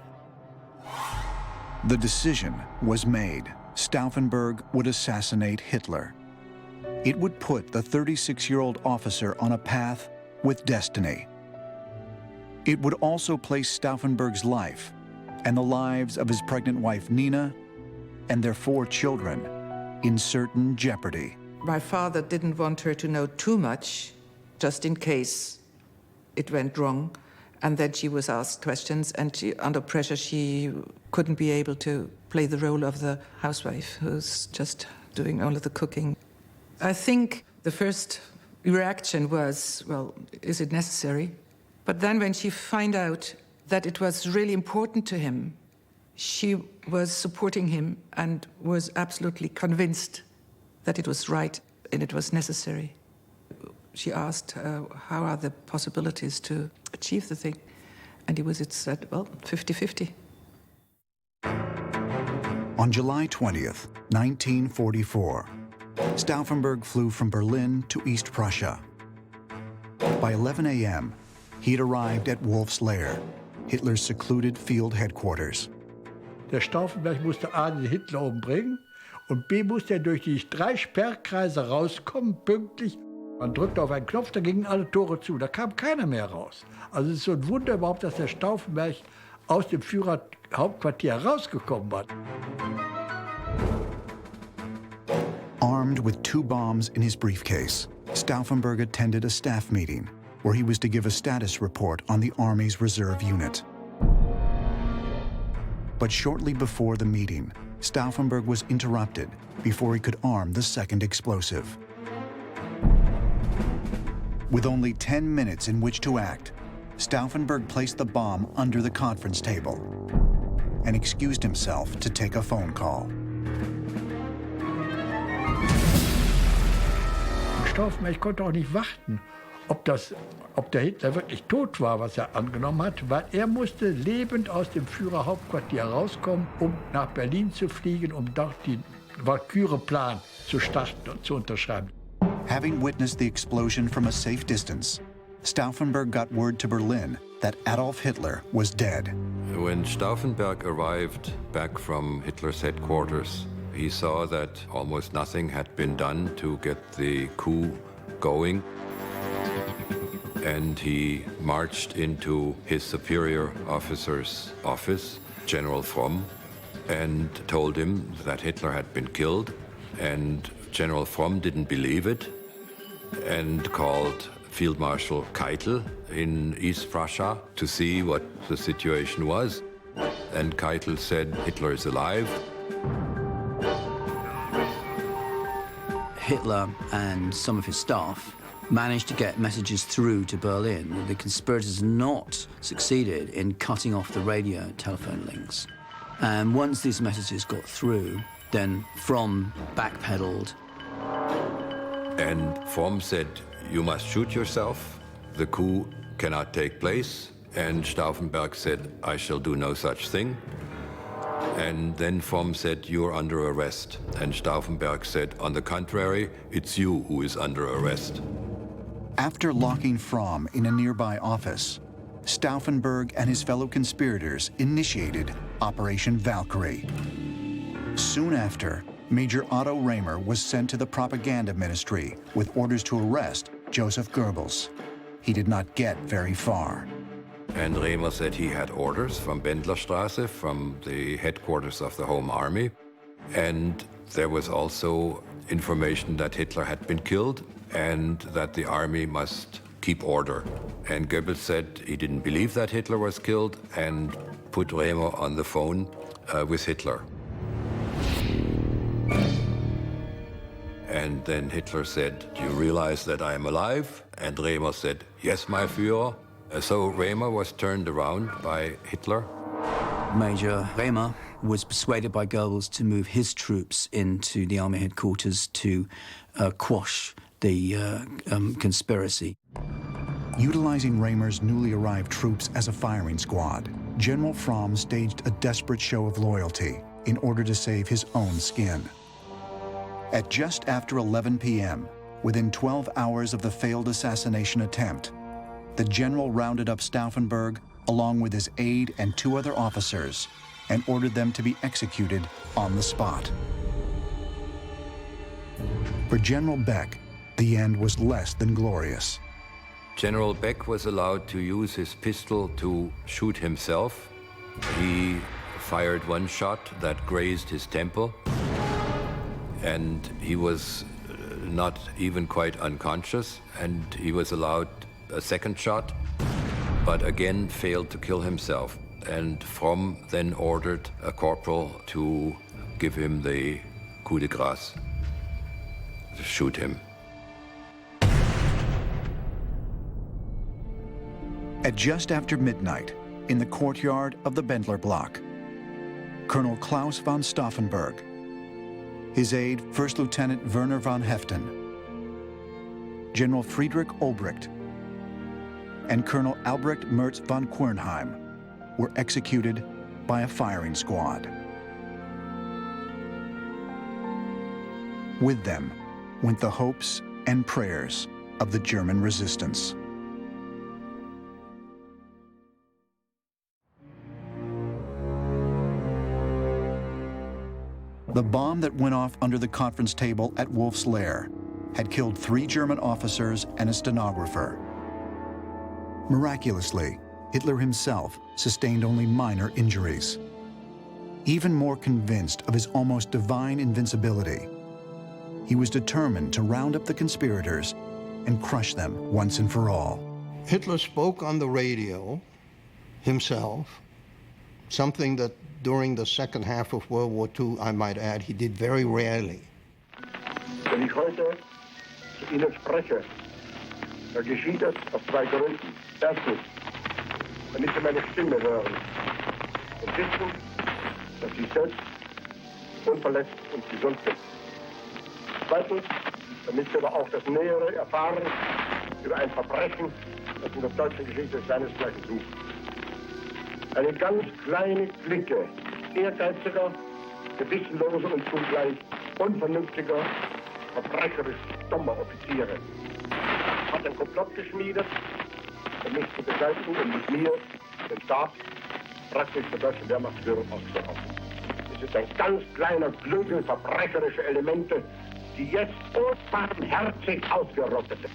A: The decision was made. Stauffenberg would assassinate Hitler. It would put the 36-year-old officer on a path with destiny. It would also place Stauffenberg's life and the lives of his pregnant wife Nina and their 4 children in certain jeopardy.
U: My father didn't want her to know too much, just in case it went wrong. And then she was asked questions, and under pressure, she couldn't be able to play the role of the housewife who's just doing all of the cooking. I think the first reaction was, well, is it necessary? But then when she found out that it was really important to him, she was supporting him and was absolutely convinced that it was right and it was necessary. She asked, how are the possibilities to achieve the thing? And it said, well, 50-50.
A: On July 20th, 1944, Stauffenberg flew from Berlin to East Prussia. By 11 a.m., he had arrived at Wolf's Lair, Hitler's secluded field headquarters.
G: Der Stauffenberg musste A, den Hitler umbringen und B, musste er durch die 3 Sperrkreise rauskommen, pünktlich. Man drückte auf einen Knopf, da gingen alle Tore zu, da kam keiner mehr raus. Also es ist so ein Wunder überhaupt, dass der Stauffenberg aus dem Führerhauptquartier rausgekommen war.
A: Armed with 2 bombs in his briefcase, Stauffenberg attended a staff meeting where he was to give a status report on the Army's reserve unit. But shortly before the meeting, Stauffenberg was interrupted before he could arm the second explosive. With only 10 minutes in which to act, Stauffenberg placed the bomb under the conference table. and excused himself to take a phone call.
G: Stauffenberg konnte auch nicht warten, ob der Hitler wirklich tot war, was er angenommen hat, weil er musste lebend aus dem Führerhauptquartier rauskommen, um nach Berlin zu fliegen, um dort den Valkyrie-Plan zu starten und zu unterschreiben.
A: Having witnessed the explosion from a safe distance, Stauffenberg got word to Berlin that Adolf Hitler was dead.
L: When Stauffenberg arrived back from Hitler's headquarters, he saw that almost nothing had been done to get the coup going. And he marched into his superior officer's office, General Fromm, and told him that Hitler had been killed. And General Fromm didn't believe it and called Field Marshal Keitel in East Prussia to see what the situation was. And Keitel said, Hitler is alive.
K: Hitler and some of his staff managed to get messages through to Berlin. The conspirators not succeeded in cutting off the radio telephone links. And once these messages got through, then Fromm backpedaled.
L: And Fromm said, you must shoot yourself. The coup cannot take place. And Stauffenberg said, I shall do no such thing. And then Fromm said, you're under arrest. And Stauffenberg said, on the contrary, it's you who is under arrest.
A: After locking Fromm in a nearby office, Stauffenberg and his fellow conspirators initiated Operation Valkyrie. Soon after, Major Otto Rehmer was sent to the propaganda ministry with orders to arrest Joseph Goebbels. He did not get very far.
L: And Rehmer said he had orders from Bendlerstraße, from the headquarters of the Home Army. And there was also information that Hitler had been killed and that the army must keep order. And Goebbels said he didn't believe that Hitler was killed and put Rehmer on the phone with Hitler. And then Hitler said, do you realize that I am alive? And Rehmer said, yes, my Führer. So Rehmer was turned around by Hitler.
K: Major Rehmer was persuaded by Goebbels to move his troops into the army headquarters to quash the conspiracy.
A: Utilizing Rehmer's newly arrived troops as a firing squad, General Fromm staged a desperate show of loyalty in order to save his own skin. At just after 11 p.m., within 12 hours of the failed assassination attempt, the general rounded up Stauffenberg along with his aide and 2 other officers and ordered them to be executed on the spot. For General Beck, the end was less than glorious.
L: General Beck was allowed to use his pistol to shoot himself. He fired one shot that grazed his temple, and he was not even quite unconscious, and he was allowed a second shot, but again failed to kill himself. And Fromm then ordered a corporal to give him the coup de grace, to shoot him.
A: At just after midnight, in the courtyard of the Bendler block, Colonel Klaus von Stauffenberg, his aide, First Lieutenant Werner von Heften, General Friedrich Olbricht, and Colonel Albrecht Mertz von Quernheim were executed by a firing squad. With them went the hopes and prayers of the German resistance. The bomb that went off under the conference table at Wolf's Lair had killed 3 German officers and a stenographer. Miraculously, Hitler himself sustained only minor injuries. Even more convinced of his almost divine invincibility, he was determined to round up the conspirators and crush them once and for all.
I: Hitler spoke on the radio himself, something that during the second half of World War II, I might add, he did very rarely.
J: Wenn ich heute zu Ihnen spreche, da geschieht es auf 2 Gründen. Erstens, damit Sie meine Stimme hören und wissen, dass sie selbst unverletzt und gesund sind. Zweitens, damit sie aber auch das Nähere erfahren über ein Verbrechen, das in der deutschen Geschichte seinesgleichen sucht. Eine ganz kleine Clique ehrgeiziger, gewissenloser und zugleich unvernünftiger, verbrecherisch dummer Offiziere hat ein Komplott geschmiedet, um mich zu beseitigen und mit mir den Stab praktisch der deutschen Wehrmachtsführung auszurauben. Es ist ein ganz kleiner Klügel verbrecherischer Elemente, die jetzt unbarmherzig ausgerottet sind.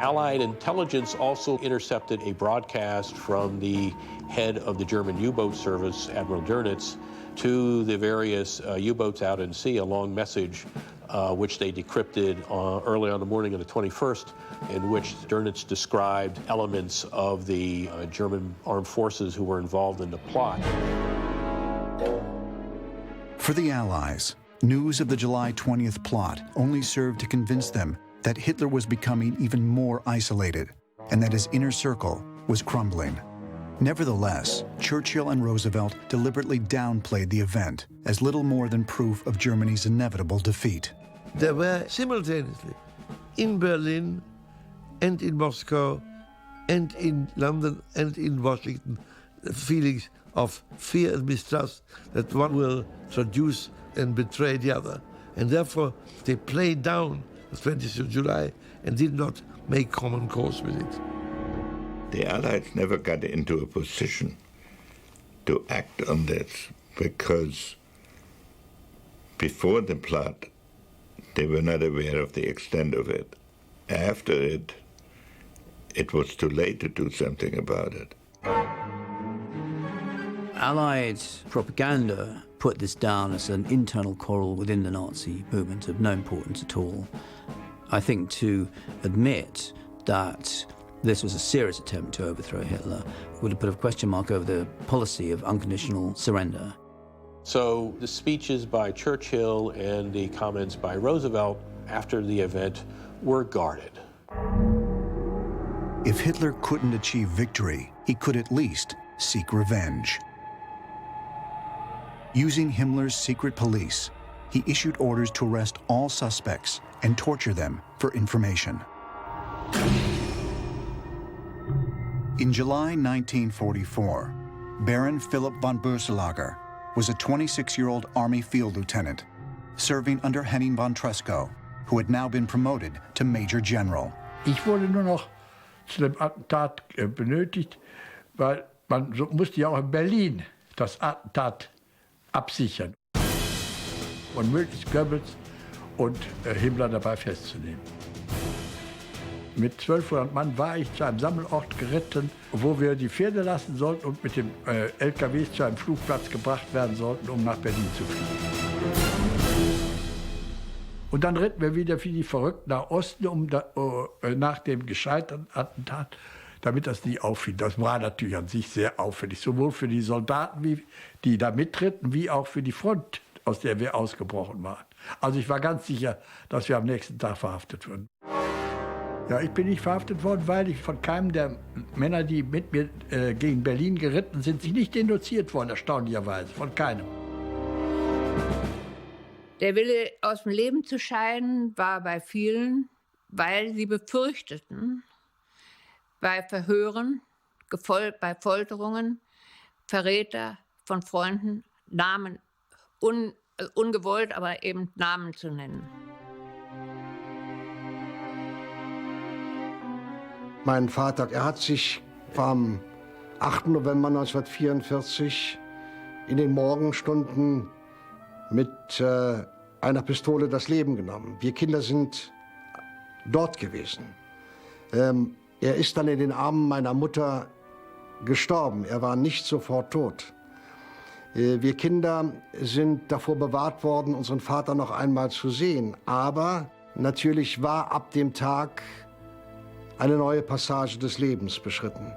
P: Allied intelligence also intercepted a broadcast from the head of the German U-boat service, Admiral Dönitz, to the various U-boats out in sea, a long message which they decrypted early on the morning of the 21st, in which Dönitz described elements of the German armed forces who were involved in the plot.
A: For the Allies, news of the July 20th plot only served to convince them that Hitler was becoming even more isolated and that his inner circle was crumbling. Nevertheless, Churchill and Roosevelt deliberately downplayed the event as little more than proof of Germany's inevitable defeat.
H: There were simultaneously in Berlin and in Moscow and in London and in Washington feelings of fear and mistrust that one will traduce and betray the other. And therefore, they played down the 20th of July and did not make common cause with it.
Q: The Allies never got into a position to act on this because before the plot, they were not aware of the extent of it. After it, it was too late to do something about it.
K: Allied propaganda put this down as an internal quarrel within the Nazi movement of no importance at all. I think to admit that this was a serious attempt to overthrow Hitler would have put a question mark over the policy of unconditional surrender.
P: So the speeches by Churchill and the comments by Roosevelt after the event were guarded.
A: If Hitler couldn't achieve victory, he could at least seek revenge. Using Himmler's secret police, he issued orders to arrest all suspects and torture them for information. In July 1944, Baron Philipp von Boeselager was a 26-year-old Army field lieutenant serving under Henning von Tresckow, who had now been promoted to Major General.
G: Ich wurde nur noch zu dem Attentat benötigt, weil man musste ja auch in Berlin das Attentat absichern und möglichst Goebbels und Himmler dabei festzunehmen. Mit 1200 Mann war ich zu einem Sammelort geritten, wo wir die Pferde lassen sollten und mit dem LKWs zu einem Flugplatz gebracht werden sollten, um nach Berlin zu fliegen. Und dann ritten wir wieder wie die Verrückten nach Osten, nach dem gescheiterten Attentat, damit das nie auffiel. Das war natürlich an sich sehr auffällig, sowohl für die Soldaten, die da mitritten, wie auch für die Front, aus der wir ausgebrochen waren. Also ich war ganz sicher, dass wir am nächsten Tag verhaftet würden. Ja, ich bin nicht verhaftet worden, weil ich von keinem der Männer, die mit mir gegen Berlin geritten sind, sich nicht denunziert worden, erstaunlicherweise, von keinem.
B: Der Wille, aus dem Leben zu scheiden, war bei vielen, weil sie befürchteten, bei Verhören, bei Folterungen, Verräter von Freunden, Namen, ungewollt, aber eben Namen zu nennen.
I: Mein Vater, er hat sich am 8. November 1944 in den Morgenstunden mit einer Pistole das Leben genommen. Wir Kinder sind dort gewesen. Er ist dann in den Armen meiner Mutter gestorben. Er war nicht sofort tot. Wir Kinder sind davor bewahrt worden, unseren Vater noch einmal zu sehen. Aber natürlich war ab dem Tag eine neue Passage des Lebens beschritten.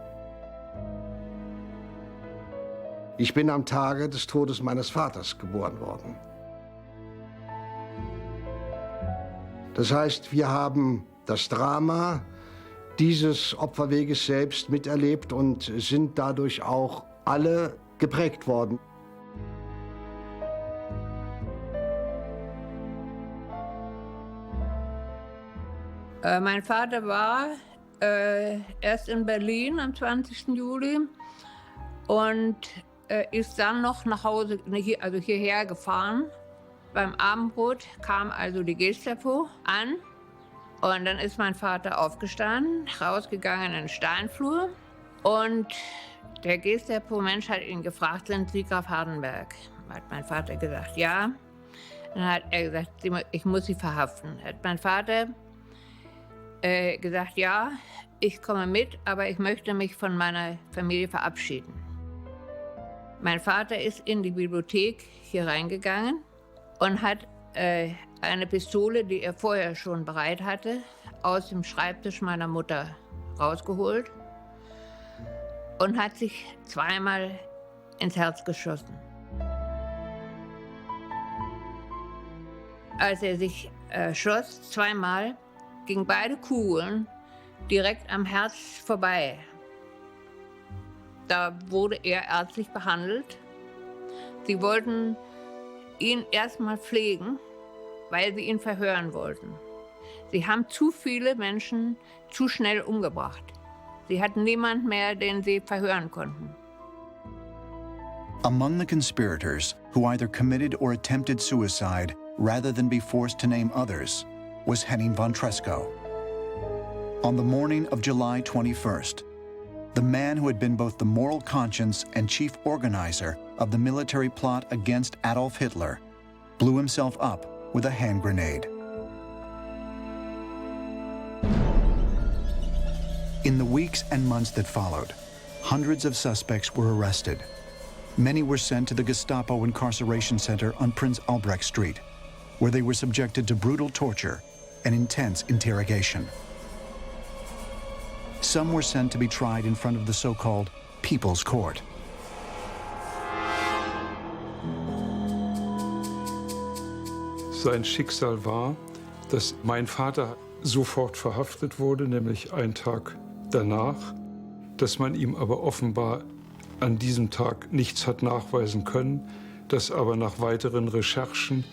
I: Ich bin am Tage des Todes meines Vaters geboren worden. Das heißt, wir haben das Drama dieses Opferweges selbst miterlebt und sind dadurch auch alle geprägt worden.
B: Mein Vater war erst in Berlin am 20. Juli und ist dann noch nach Hause, also hierher gefahren. Beim Abendbrot kam also die Gestapo an und dann ist mein Vater aufgestanden, rausgegangen in den Steinflur und der Gestapo-Mensch hat ihn gefragt, sind Sie Graf Hardenberg? Hat mein Vater gesagt, ja. Dann hat er gesagt, ich muss Sie verhaften. Hat mein Vater gesagt, ja, ich komme mit, aber ich möchte mich von meiner Familie verabschieden. Mein Vater ist in die Bibliothek hier reingegangen und hat eine Pistole, die er vorher schon bereit hatte, aus dem Schreibtisch meiner Mutter rausgeholt und hat sich zweimal ins Herz geschossen. Als er sich schoss, zweimal, gingen beide Kugeln direkt am Herz vorbei. Da wurde er ärztlich behandelt. Sie wollten ihn erstmal pflegen, weil sie ihn verhören wollten. Sie haben zu viele Menschen zu schnell umgebracht. Sie hatten niemanden mehr, den sie verhören konnten.
A: Among the conspirators who either committed or attempted suicide rather than be forced to name others was Henning von Treschow. On the morning of July 21st, the man who had been both the moral conscience and chief organizer of the military plot against Adolf Hitler blew himself up with a hand grenade. In the weeks and months that followed, hundreds of suspects were arrested. Many were sent to the Gestapo incarceration center on Prince Albrecht Street, where they were subjected to brutal torture and intense interrogation. Some were sent to be tried in front of the so-called People's Court.
R: Sein Schicksal war, dass mein Vater sofort verhaftet wurde, nämlich einen Tag danach, dass man ihm aber offenbar an diesem Tag nichts hat nachweisen können, dass aber nach weiteren Recherchen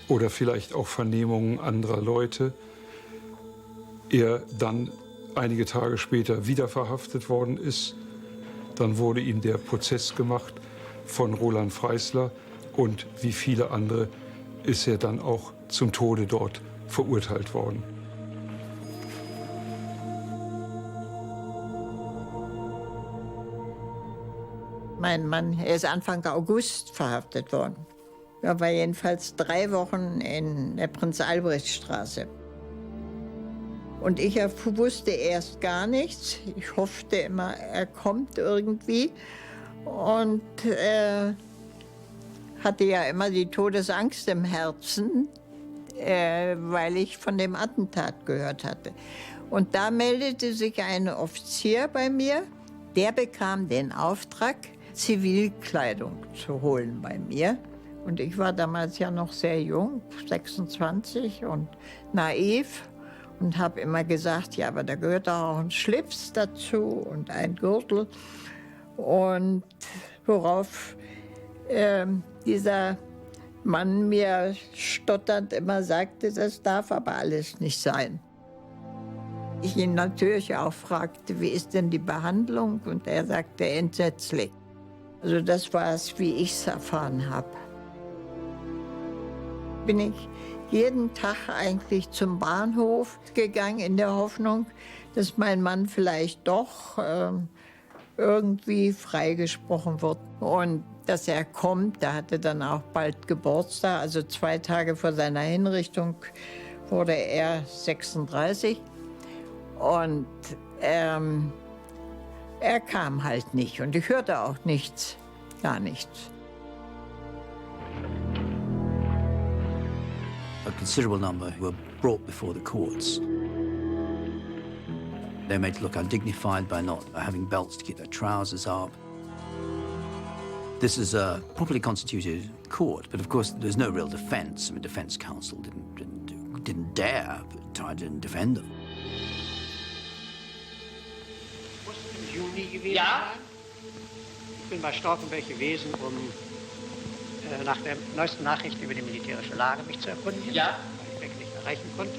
R: oder vielleicht auch Vernehmungen anderer Leute er dann einige Tage später wieder verhaftet worden ist. Dann wurde ihm der Prozess gemacht von Roland Freisler und wie viele andere ist er dann auch zum Tode dort verurteilt worden.
D: Mein Mann, er ist Anfang August verhaftet worden. Er war jedenfalls 3 Wochen in der Prinz-Albrecht-Straße. Und ich wusste erst gar nichts. Ich hoffte immer, er kommt irgendwie. Und hatte ja immer die Todesangst im Herzen, weil ich von dem Attentat gehört hatte. Und da meldete sich ein Offizier bei mir, der bekam den Auftrag, Zivilkleidung zu holen bei mir. Und ich war damals ja noch sehr jung, 26 und naiv. Und habe immer gesagt, ja, aber da gehört auch ein Schlips dazu und ein Gürtel. Und worauf dieser Mann mir stotternd immer sagte, das darf aber alles nicht sein. Ich ihn natürlich auch fragte, wie ist denn die Behandlung? Und er sagte, entsetzlich. Also das war es, wie ich es erfahren habe. Bin ich jeden Tag eigentlich zum Bahnhof gegangen, in der Hoffnung, dass mein Mann vielleicht doch irgendwie freigesprochen wird. Und dass er kommt, der hatte dann auch bald Geburtstag, also 2 Tage vor seiner Hinrichtung wurde er 36. Und er kam halt nicht und ich hörte auch nichts, gar nichts.
K: A considerable number were brought before the courts. They're made to look undignified by not having belts to keep their trousers up. This is a properly constituted court, but of course there's no real defense. I mean, defense counsel didn't dare try to defend them.
V: Ja?
M: Ich bin bei Stauffenberg gewesen, nach der neuesten Nachricht über die militärische Lage mich zu erkundigen, weil ich Beck nicht erreichen konnte.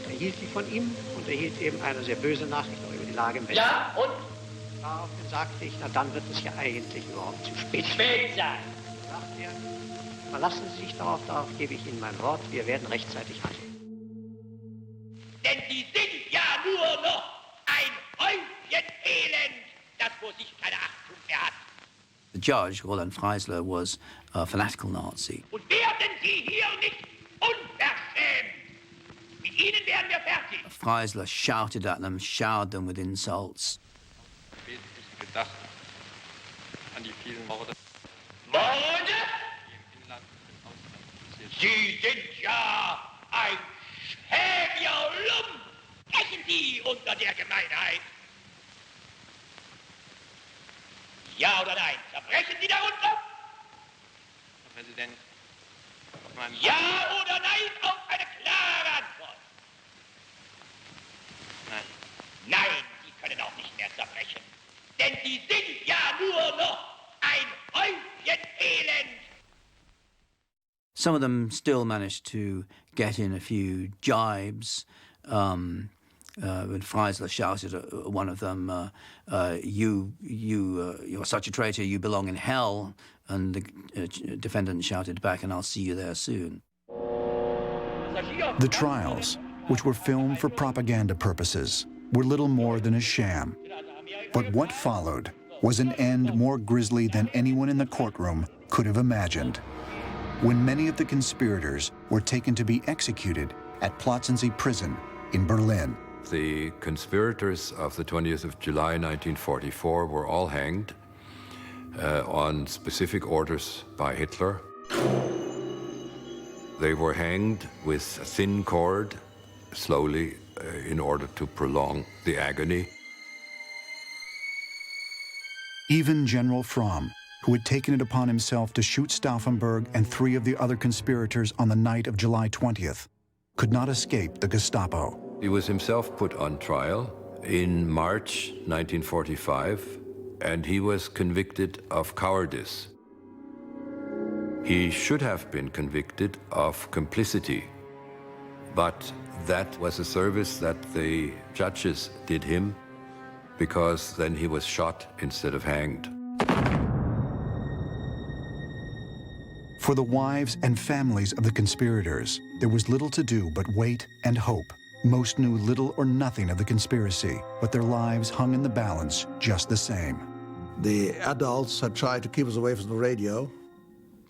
M: Erhielt die von ihm und erhielt eben eine sehr böse Nachricht auch über die Lage im Westen.
V: Ja, und?
M: Daraufhin sagte ich, na dann wird es ja eigentlich überhaupt zu spät
V: sein.
M: Sagt er, verlassen Sie sich darauf gebe ich Ihnen mein Wort, wir werden rechtzeitig handeln.
V: Denn Sie sind ja nur noch ein Häufchen Elend, das vor sich keine Achtung mehr hat.
K: The judge, Roland Freisler, was a fanatical Nazi.
V: Und werden Sie hier nicht unverschämt? Mit Ihnen werden wir fertig.
K: Freisler shouted at them, showered them with insults.
W: Gedacht an die vielen Morde.
V: Morde? Sie sind ja ein schäbiger Lump. Brechen Sie unter der Gemeinheit. Ja oder nein? Zerbrechen Sie darunter?
W: Herr Präsident,
V: ja oder nein auf eine klare Antwort.
W: Nein.
V: Nein, Sie können auch nicht mehr zerbrechen. Denn Sie sind ja nur noch ein Häufchen Elend.
K: Some of them still managed to get in a few jibes. When Freisler shouted at one of them, you're such a traitor, you belong in hell. And the defendant shouted back, and I'll see you there soon.
A: The trials, which were filmed for propaganda purposes, were little more than a sham. But what followed was an end more grisly than anyone in the courtroom could have imagined. When many of the conspirators were taken to be executed at Plötzensee prison in Berlin.
L: The conspirators of the 20th of July 1944 were all hanged on specific orders by Hitler. They were hanged with a thin cord, slowly, in order to prolong the agony.
A: Even General Fromm, who had taken it upon himself to shoot Stauffenberg and 3 of the other conspirators on the night of July 20th, could not escape the Gestapo.
L: He was himself put on trial in March 1945, and he was convicted of cowardice. He should have been convicted of complicity, but that was a service that the judges did him, because then he was shot instead of hanged.
A: For the wives and families of the conspirators, there was little to do but wait and hope. Most knew little or nothing of the conspiracy, but their lives hung in the balance just the same.
S: The adults had tried to keep us away from the radio,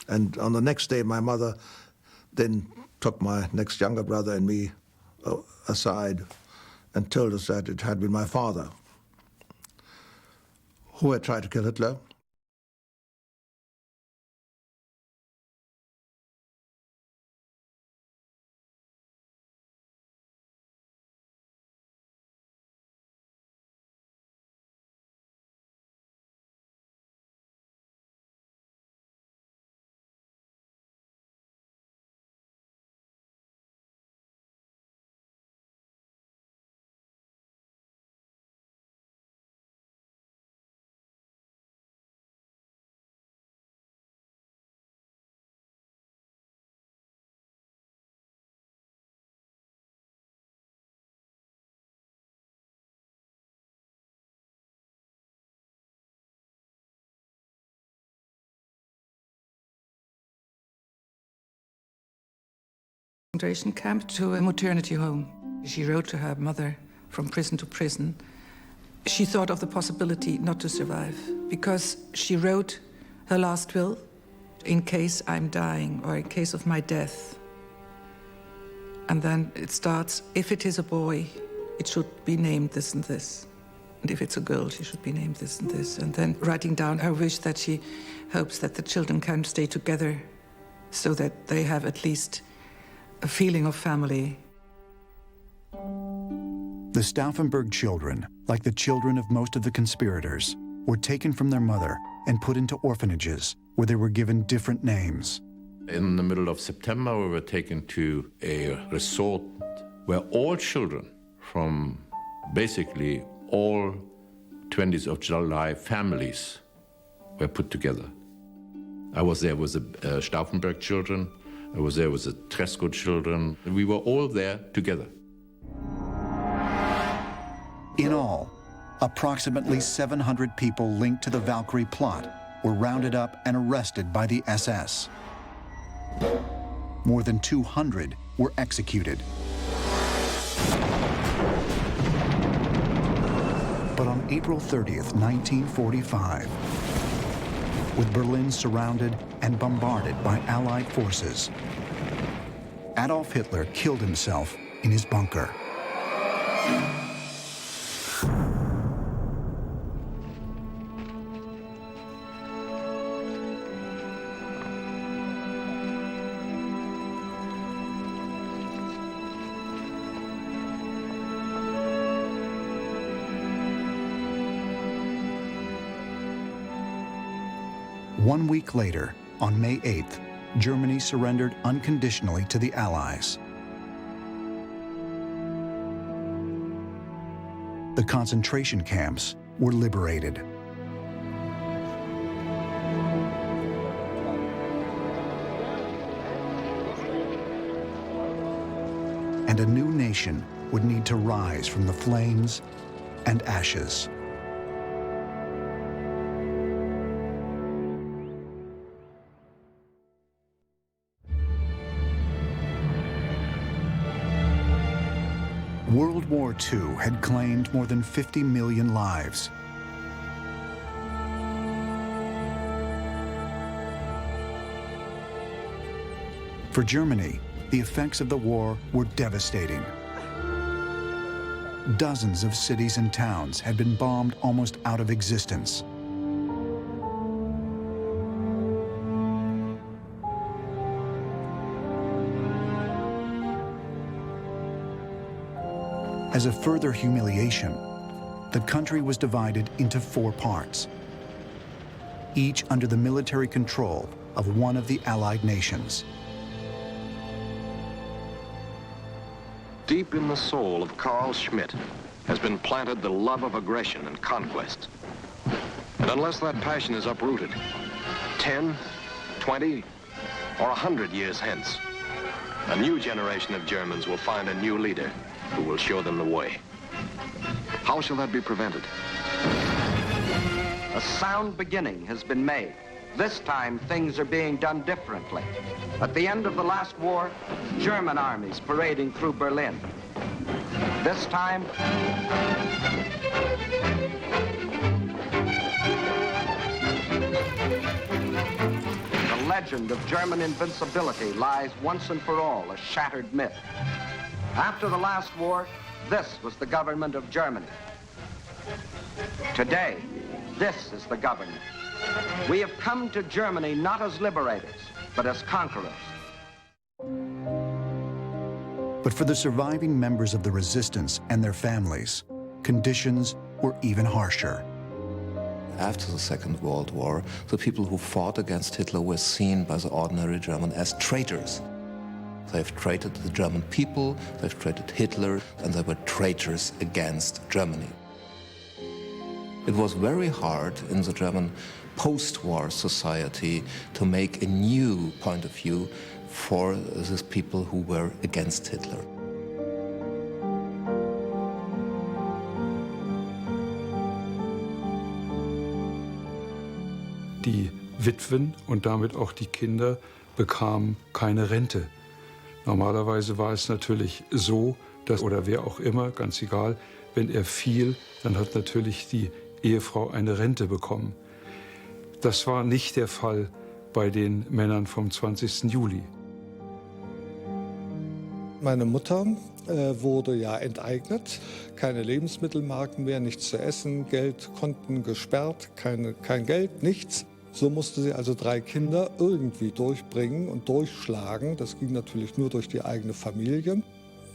S: and on the next day my mother then took my next younger brother and me aside and told us that it had been my father who had tried to kill Hitler.
U: Concentration camp to a maternity home. She wrote to her mother from prison to prison. She thought of the possibility not to survive because she wrote her last will in case I'm dying or in case of my death. And then it starts, if it is a boy, it should be named this and this. And if it's a girl, she should be named this and this. And then writing down her wish that she hopes that the children can stay together so that they have at least a feeling of family.
A: The Stauffenberg children, like the children of most of the conspirators, were taken from their mother and put into orphanages where they were given different names.
X: In the middle of September, we were taken to a resort where all children from basically all 20th of July families were put together. I was there with the Stauffenberg children, I was there with the Tresco children, and we were all there together.
A: In all, approximately 700 people linked to the Valkyrie plot were rounded up and arrested by the SS. More than 200 were executed. But on April 30th, 1945, with Berlin surrounded and bombarded by Allied forces, Adolf Hitler killed himself in his bunker. One week later, on May 8th, Germany surrendered unconditionally to the Allies. The concentration camps were liberated. And a new nation would need to rise from the flames and ashes. World War II had claimed more than 50 million lives. For Germany, the effects of the war were devastating. Dozens of cities and towns had been bombed almost out of existence. As a further humiliation, the country was divided into 4 parts, each under the military control of one of the Allied nations.
C: Deep in the soul of Carl Schmitt has been planted the love of aggression and conquest. And unless that passion is uprooted, 10, 20, or 100 years hence, a new generation of Germans will find a new leader who will show them the way. How shall that be prevented?
F: A sound beginning has been made. This time, things are being done differently. At the end of the last war, German armies parading through Berlin. This time, the legend of German invincibility lies once and for all a shattered myth. After the last war, this was the government of Germany. Today, this is the government. We have come to Germany not as liberators, but as conquerors.
A: But for the surviving members of the resistance and their families, conditions were even harsher.
N: After the Second World War, the people who fought against Hitler were seen by the ordinary German as traitors. They've traited the German people, they've traited Hitler, and they were traitors against Germany. It was very hard in the German post-war society to make a new point of view for these people who were against Hitler.
R: Die Witwen und damit auch die Kinder bekamen keine Rente. Normalerweise war es natürlich so, dass, oder wer auch immer, ganz egal, wenn er fiel, dann hat natürlich die Ehefrau eine Rente bekommen. Das war nicht der Fall bei den Männern vom 20. Juli.
O: Meine Mutter wurde ja enteignet, keine Lebensmittelmarken mehr, nichts zu essen, Geldkonten gesperrt, kein Geld, nichts. So musste sie also 3 Kinder irgendwie durchbringen und durchschlagen. Das ging natürlich nur durch die eigene Familie.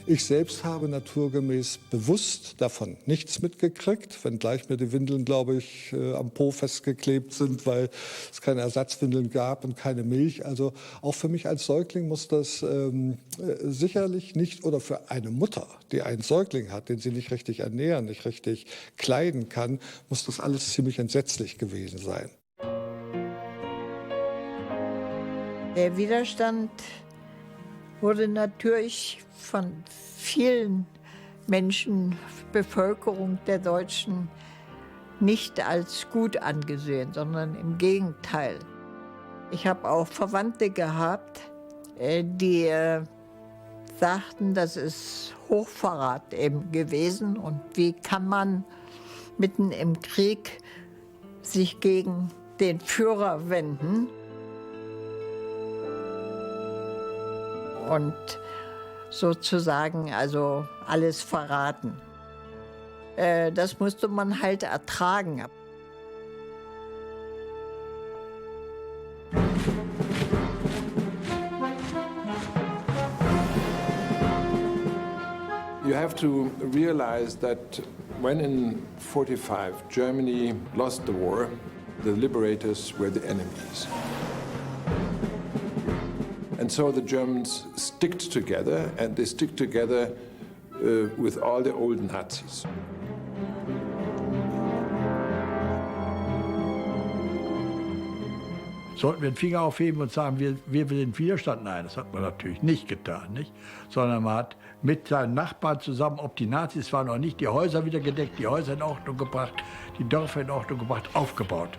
O: Ich selbst habe naturgemäß bewusst davon nichts mitgekriegt, wenngleich mir die Windeln, glaube ich, am Po festgeklebt sind, weil es keine Ersatzwindeln gab und keine Milch. Also auch für mich als Säugling muss das sicherlich nicht, oder für eine Mutter, die einen Säugling hat, den sie nicht richtig ernähren, nicht richtig kleiden kann, muss das alles ziemlich entsetzlich gewesen sein.
D: Der Widerstand wurde natürlich von vielen Menschen, Bevölkerung der Deutschen, nicht als gut angesehen, sondern im Gegenteil. Ich habe auch Verwandte gehabt, die sagten, das ist Hochverrat eben gewesen und wie kann man mitten im Krieg sich gegen den Führer wenden. Und sozusagen also alles verraten. Das musste man halt ertragen.
E: You have to realize that when in 1945 Germany lost the war, the liberators were the enemies. And so the Germans sticked together, and they stick together with all the old Nazis.
G: Sollten wir den Finger aufheben und sagen, wir will den Widerstand? Nein, das hat man natürlich nicht getan, nicht? Sondern man hat mit seinen Nachbarn zusammen, ob die Nazis waren oder nicht, die Häuser wieder gedeckt, die Häuser in Ordnung gebracht, die Dörfer in Ordnung gebracht, aufgebaut.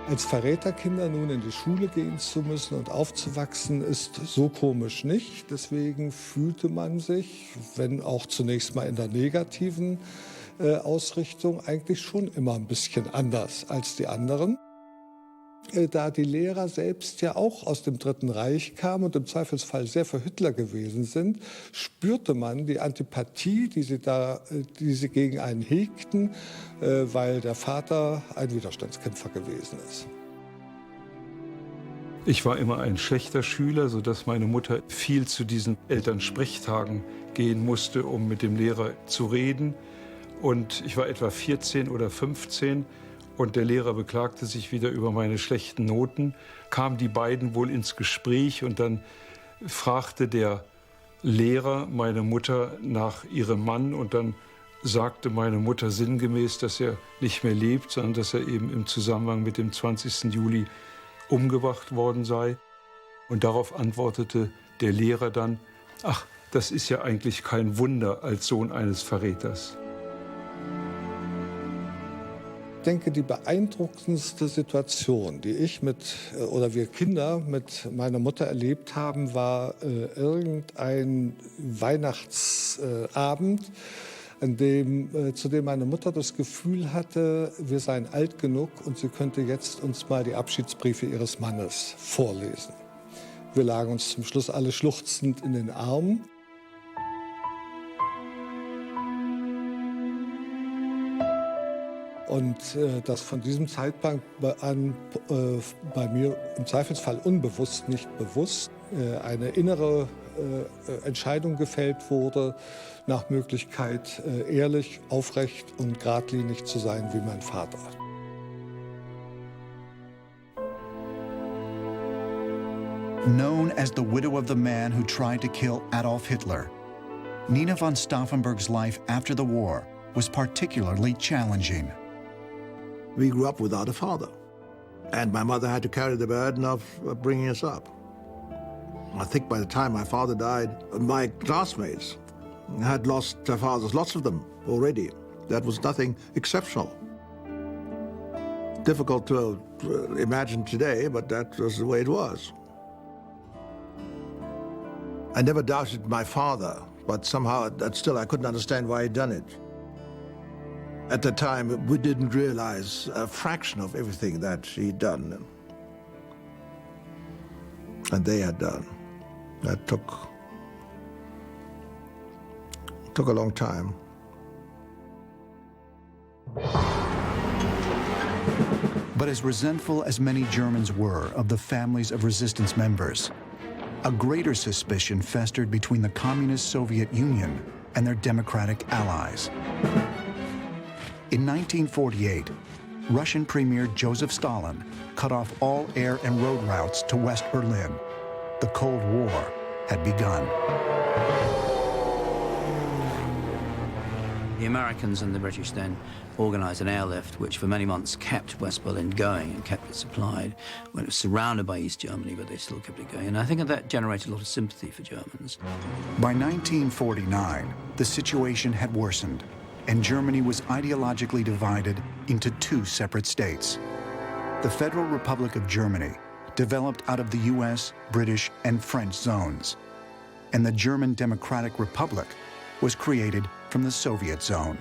O: Als Verräterkinder nun in die Schule gehen zu müssen und aufzuwachsen, ist so komisch nicht. Deswegen fühlte man sich, wenn auch zunächst mal in der negativen Ausrichtung, eigentlich schon immer ein bisschen anders als die anderen. Da die Lehrer selbst ja auch aus dem Dritten Reich kamen und im Zweifelsfall sehr für Hitler gewesen sind, spürte man die Antipathie, die sie gegen einen hegten, weil der Vater ein Widerstandskämpfer gewesen ist.
R: Ich war immer ein schlechter Schüler, sodass meine Mutter viel zu diesen Elternsprechtagen gehen musste, um mit dem Lehrer zu reden. Und ich war etwa 14 oder 15 und der Lehrer beklagte sich wieder über meine schlechten Noten, kamen die beiden wohl ins Gespräch und dann fragte der Lehrer meine Mutter nach ihrem Mann und dann sagte meine Mutter sinngemäß, dass er nicht mehr lebt, sondern dass er eben im Zusammenhang mit dem 20. Juli umgebracht worden sei. Und darauf antwortete der Lehrer dann, ach, das ist ja eigentlich kein Wunder als Sohn eines Verräters.
O: Ich denke, die beeindruckendste Situation, die ich oder wir Kinder mit meiner Mutter erlebt haben, war irgendein Weihnachtsabend, zu dem meine Mutter das Gefühl hatte, wir seien alt genug und sie könnte jetzt uns mal die Abschiedsbriefe ihres Mannes vorlesen. Wir lagen uns zum Schluss alle schluchzend in den Armen. Und dass von diesem Zeitpunkt an bei mir im Zweifelsfall unbewusst, nicht bewusst, eine innere Entscheidung gefällt wurde, nach Möglichkeit ehrlich, aufrecht und geradlinig zu sein wie mein Vater.
A: Known as the widow of the man who tried to kill Adolf Hitler, Nina von Stauffenberg's life after the war was particularly challenging.
S: We grew up without a father, and my mother had to carry the burden of bringing us up. I think by the time my father died, my classmates had lost their fathers, lots of them already. That was nothing exceptional. Difficult to imagine today, but that was the way it was. I never doubted my father, but somehow still I couldn't understand why he'd done it. At the time, we didn't realize a fraction of everything that he'd done and they had done. That took a long time.
A: But as resentful as many Germans were of the families of resistance members, a greater suspicion festered between the communist Soviet Union and their democratic allies. In 1948, Russian Premier Joseph Stalin cut off all air and road routes to West Berlin. The Cold War had begun.
K: The Americans and the British then organised an airlift which for many months kept West Berlin going and kept it supplied when it was surrounded by East Germany, but they still kept it going. And I think that generated a lot of sympathy for Germans.
A: By 1949, the situation had worsened, and Germany was ideologically divided into two separate states. The Federal Republic of Germany developed out of the US, British, and French zones, and the German Democratic Republic was created from the Soviet zone.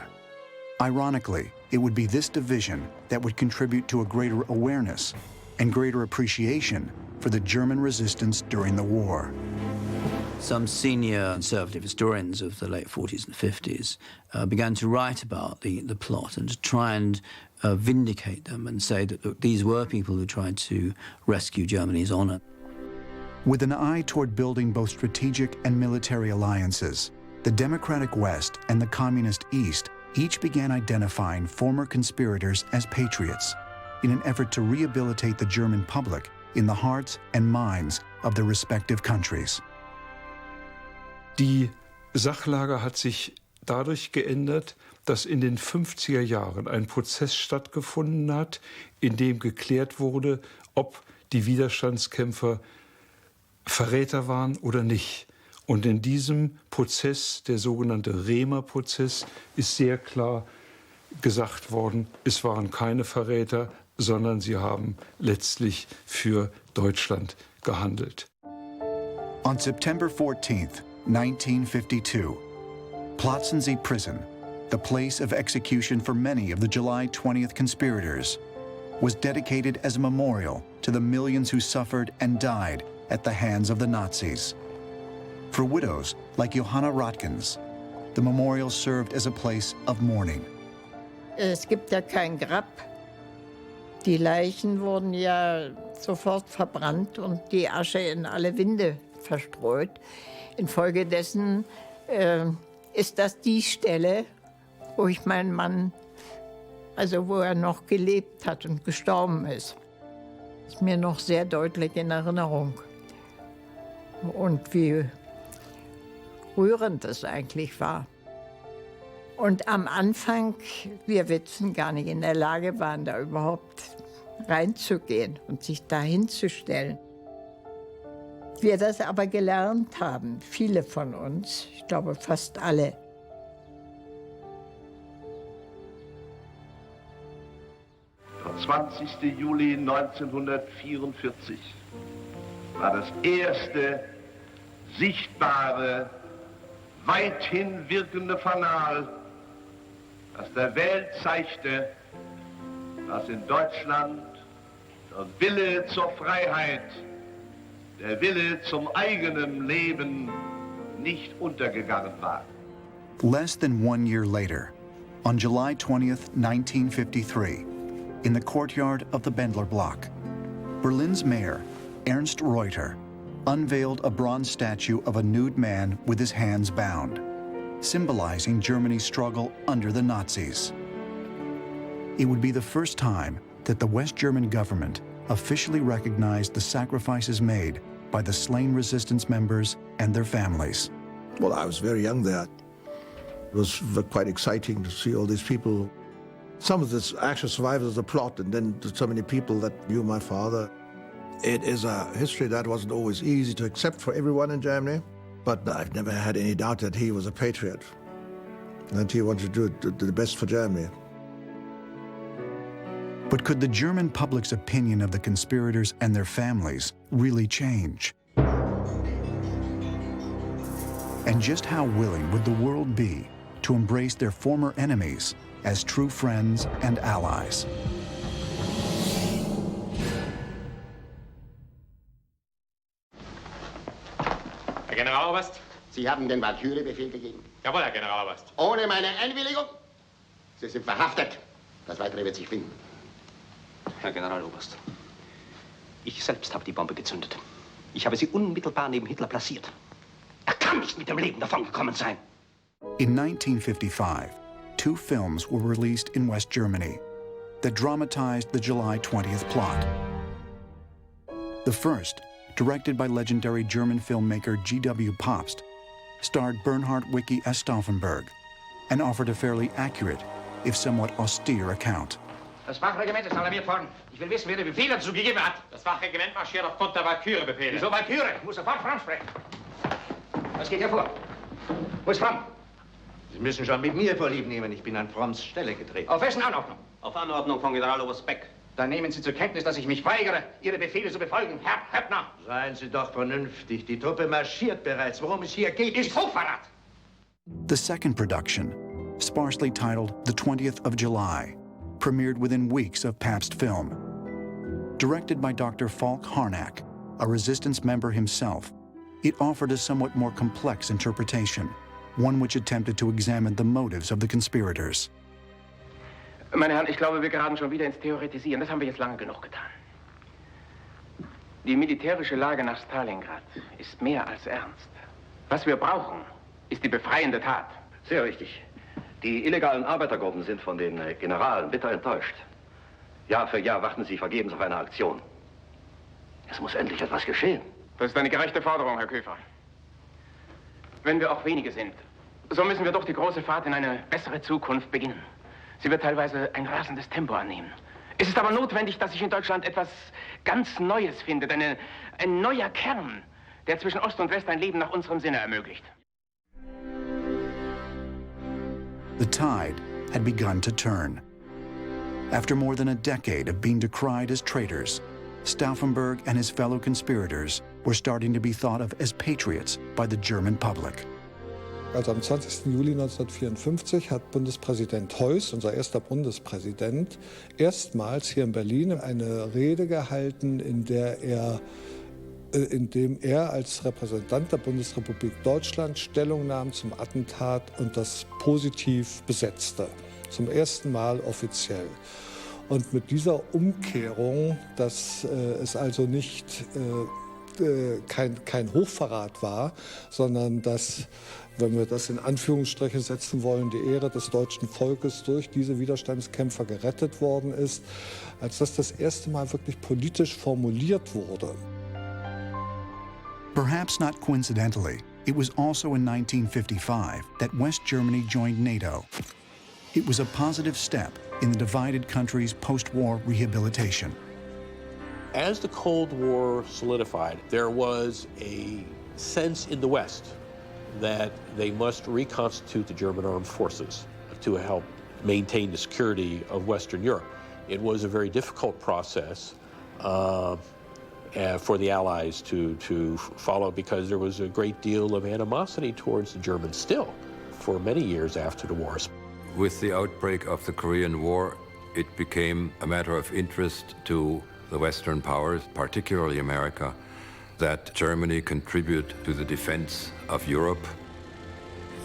A: Ironically, it would be this division that would contribute to a greater awareness and greater appreciation for the German resistance during the war.
K: Some senior conservative historians of the late 40s and 50s began to write about the plot and to try and vindicate them and say that look, these were people who tried to rescue Germany's honor.
A: With an eye toward building both strategic and military alliances, the Democratic West and the Communist East each began identifying former conspirators as patriots in an effort to rehabilitate the German public in the hearts and minds of their respective countries.
R: Die Sachlage hat sich dadurch geändert, dass in den 50er Jahren ein Prozess stattgefunden hat, in dem geklärt wurde, ob die Widerstandskämpfer Verräter waren oder nicht. Und in diesem Prozess, der sogenannte Rehmer-Prozess, ist sehr klar gesagt worden, es waren keine Verräter, sondern sie haben letztlich für Deutschland gehandelt.
A: On September 14th, 1952, Plötzensee Prison, the place of execution for many of the July 20th conspirators, was dedicated as a memorial to the millions who suffered and died at the hands of the Nazis. For widows like Johanna Rotkins, the memorial served as a place of mourning.
D: Es gibt ja kein Grab. Die Leichen wurden ja sofort verbrannt und die Asche in alle Winde verstreut. Infolgedessen ist das die Stelle, wo ich meinen Mann, also wo er noch gelebt hat und gestorben ist. Ist mir noch sehr deutlich in Erinnerung. Und wie rührend es eigentlich war. Und am Anfang, wir Witzen gar nicht in der Lage waren, da überhaupt reinzugehen und sich da hinzustellen. Wir das aber gelernt haben, viele von uns, ich glaube fast alle.
H: Der 20. Juli 1944 war das erste sichtbare, weithin wirkende Fanal, das der Welt zeigte, dass in Deutschland der Wille zur Freiheit, der Wille zum eigenen Leben nicht untergegangen war.
A: Less than 1 year later, on July 20th, 1953, in the courtyard of the Bendler Block, Berlin's mayor, Ernst Reuter, unveiled a bronze statue of a nude man with his hands bound, symbolizing Germany's struggle under the Nazis. It would be the first time that the West German government officially recognized the sacrifices made by the slain resistance members and their families.
S: Well, I was very young there. It was quite exciting to see all these people. Some of the actual survivors of the plot, and then so many people that knew my father. It is a history that wasn't always easy to accept for everyone in Germany, but I've never had any doubt that he was a patriot, and he wanted to do the best for Germany.
A: But could the German public's opinion of the conspirators and their families really change? And just how willing would the world be to embrace their former enemies as true friends and allies?
J: Herr Generaloberst?
Q: Sie haben den Valkyrie-Befehl gegeben?
J: Jawohl, Herr Generaloberst.
Q: Ohne meine Einwilligung? Sie sind verhaftet. Das Weitere wird sich finden.
T: Herr Generaloberst, ich selbst habe die Bombe gezündet. Ich habe sie unmittelbar neben Hitler platziert. Er kann nicht mit dem Leben davongekommen sein.
A: In 1955, 2 films were released in West Germany that dramatized the July 20th plot. The first, directed by legendary German filmmaker G.W. Pabst, starred Bernhard Wicki as Stauffenberg, and offered a fairly accurate, if somewhat austere account.
B: Das Wachregiment ist alarmiert worden. Ich will wissen, wer die Befehle dazu gegeben hat.
J: Das Wachregiment marschiert aufgrund der Valkyrie-Befehle.
B: Wieso Valkyrie? Ich muss sofort Fromm sprechen. Was geht hier vor? Wo ist Fromm?
I: Sie müssen schon mit mir Vorlieb nehmen. Ich bin an Fromms Stelle getreten.
B: Auf wessen Anordnung?
T: Auf Anordnung von Generaloberst Beck.
B: Dann nehmen Sie zur Kenntnis, dass ich mich weigere, Ihre Befehle zu befolgen, Herr Höppner.
I: Seien Sie doch vernünftig. Die Truppe marschiert bereits. Worum es hier geht,
B: ist Hochverrat.
A: The second production, sparsely titled The 20th of July, premiered within weeks of Pabst film. Directed by Dr. Falk Harnack, a resistance member himself, it offered a somewhat more complex interpretation, one which attempted to examine the motives of the conspirators.
M: Meine Herren, ich glaube, wir geraten schon wieder ins Theoretisieren. Das haben wir jetzt lange genug getan. Die militärische Lage nach Stalingrad ist mehr als ernst. Was wir brauchen, ist die befreiende Tat.
P: Sehr richtig. Die illegalen Arbeitergruppen sind von den Generalen bitter enttäuscht. Jahr für Jahr warten sie vergebens auf eine Aktion. Es muss endlich etwas geschehen.
M: Das ist eine gerechte Forderung, Herr Köfer. Wenn wir auch wenige sind, so müssen wir doch die große Fahrt in eine bessere Zukunft beginnen. Sie wird teilweise ein rasendes Tempo annehmen. Es ist aber notwendig, dass sich in Deutschland etwas ganz Neues findet. Ein neuer Kern, der zwischen Ost und West ein Leben nach unserem Sinne ermöglicht.
A: The tide had begun to turn. After more than a decade of being decried as traitors, Stauffenberg and his fellow conspirators were starting to be thought of as patriots by the German public.
O: Also am 20. Juli 1954 hat Bundespräsident Heuss, unser erster Bundespräsident, erstmals hier in Berlin eine Rede gehalten, in dem er als Repräsentant der Bundesrepublik Deutschland Stellung nahm zum Attentat und das positiv besetzte. Zum ersten Mal offiziell. Und mit dieser Umkehrung, dass es also nicht kein Hochverrat war, sondern dass, wenn wir das in Anführungsstriche setzen wollen, die Ehre des deutschen Volkes durch diese Widerstandskämpfer gerettet worden ist, als das erste Mal wirklich politisch formuliert wurde.
A: Perhaps not coincidentally, it was also in 1955 that West Germany joined NATO. It was a positive step in the divided country's post-war rehabilitation.
Y: As the Cold War solidified, there was a sense in the West that they must reconstitute the German armed forces to help maintain the security of Western Europe. It was a very difficult process for the Allies to follow because there was a great deal of animosity towards the Germans still for many years after the wars.
L: With the outbreak of the Korean War, it became a matter of interest to the Western powers, particularly America, that Germany contribute to the defense of Europe.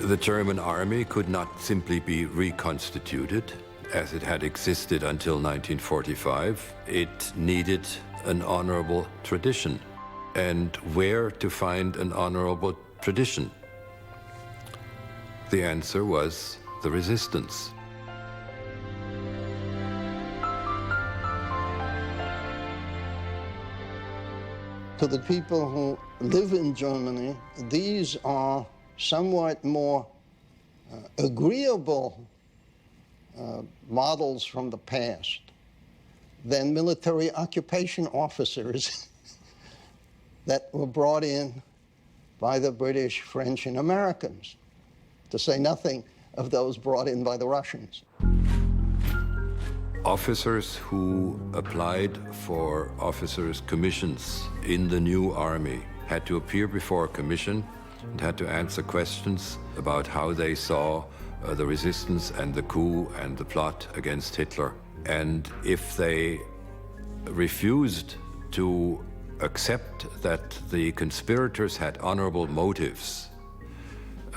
L: The German army could not simply be reconstituted as it had existed until 1945. It needed an honorable tradition. And where to find an honorable tradition? The answer was the resistance.
Z: To the people who live in Germany, these are somewhat more agreeable models from the past than military occupation officers that were brought in by the British, French, and Americans, to say nothing of those brought in by the Russians.
L: Officers who applied for officers' commissions in the new army had to appear before a commission and had to answer questions about how they saw the resistance and the coup and the plot against Hitler. And if they refused to accept that the conspirators had honorable motives,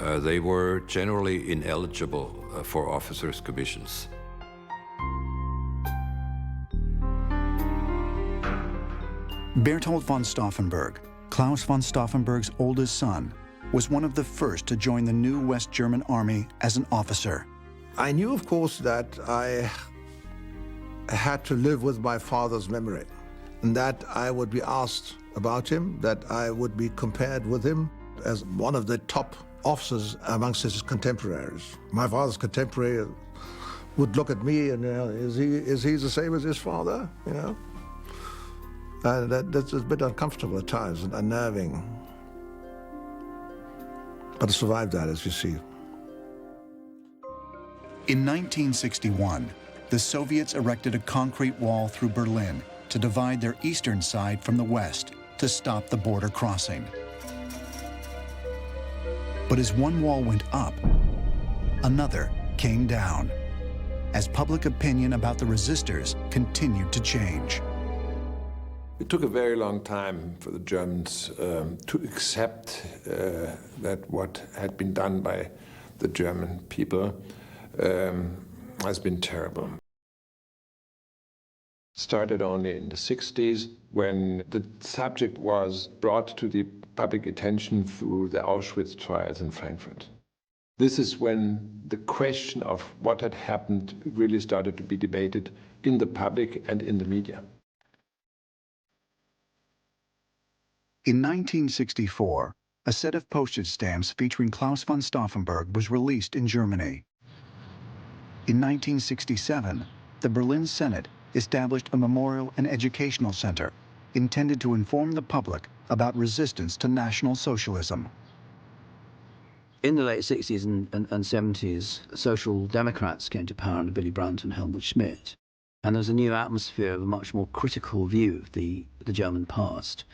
L: they were generally ineligible for officers' commissions.
A: Berthold von Stauffenberg, Klaus von Stauffenberg's oldest son, was one of the first to join the new West German army as an officer.
S: I knew, of course, that I had to live with my father's memory, and that I would be asked about him, that I would be compared with him as one of the top officers amongst his contemporaries. My father's contemporary would look at me and, is he the same as his father, you know? And that's a bit uncomfortable at times and unnerving. But I survived that, as you see.
A: In 1961, the Soviets erected a concrete wall through Berlin to divide their eastern side from the west to stop the border crossing. But as one wall went up, another came down, as public opinion about the resistors continued to change.
E: It took a very long time for the Germans to accept that what had been done by the German people has been terrible. Started only in the 60s when the subject was brought to the public attention through the Auschwitz trials in Frankfurt. This is when the question of what had happened really started to be debated in the public and in the media.
A: In 1964, a set of postage stamps featuring Klaus von Stauffenberg was released in Germany. In 1967, the Berlin Senate established a memorial and educational center intended to inform the public about resistance to National Socialism.
K: In the late 60s and 70s, Social Democrats came to power under Willy Brandt and Helmut Schmidt. And there was a new atmosphere of a much more critical view of the German past,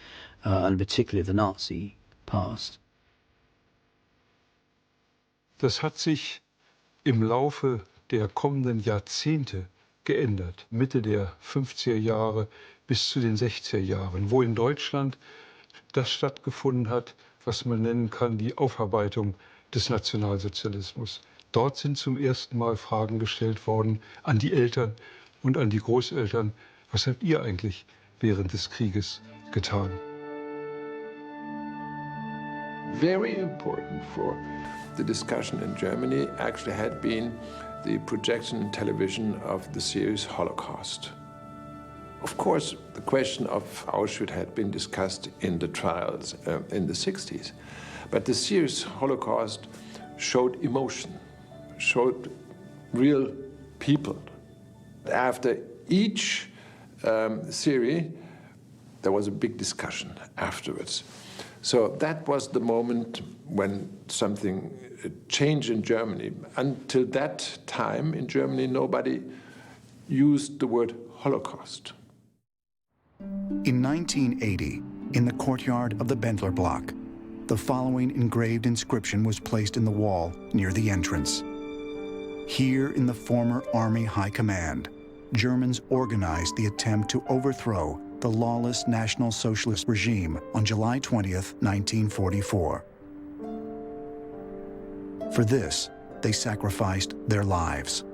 K: and particularly the Nazi past.
R: Das hat sich im Laufe der kommenden Jahrzehnte geändert, Mitte der 50er Jahre bis zu den 60er Jahren, wo in Deutschland das stattgefunden hat, was man nennen kann, die Aufarbeitung des Nationalsozialismus. Dort sind zum ersten Mal Fragen gestellt worden an die Eltern und an die Großeltern. Was habt ihr eigentlich während des Krieges getan?
E: Very important for the discussion in Germany actually had been the projection in television of the series Holocaust. Of course, the question of Auschwitz had been discussed in the trials in the 60s, but the series Holocaust showed emotion, showed real people. After each series, there was a big discussion afterwards. So that was the moment when something changed in Germany. Until that time in Germany, nobody used the word Holocaust.
A: In 1980, in the courtyard of the Bendler Block, the following engraved inscription was placed in the wall near the entrance. Here in the former Army High Command, Germans organized the attempt to overthrow the lawless National Socialist regime on July 20th, 1944. For this, they sacrificed their lives.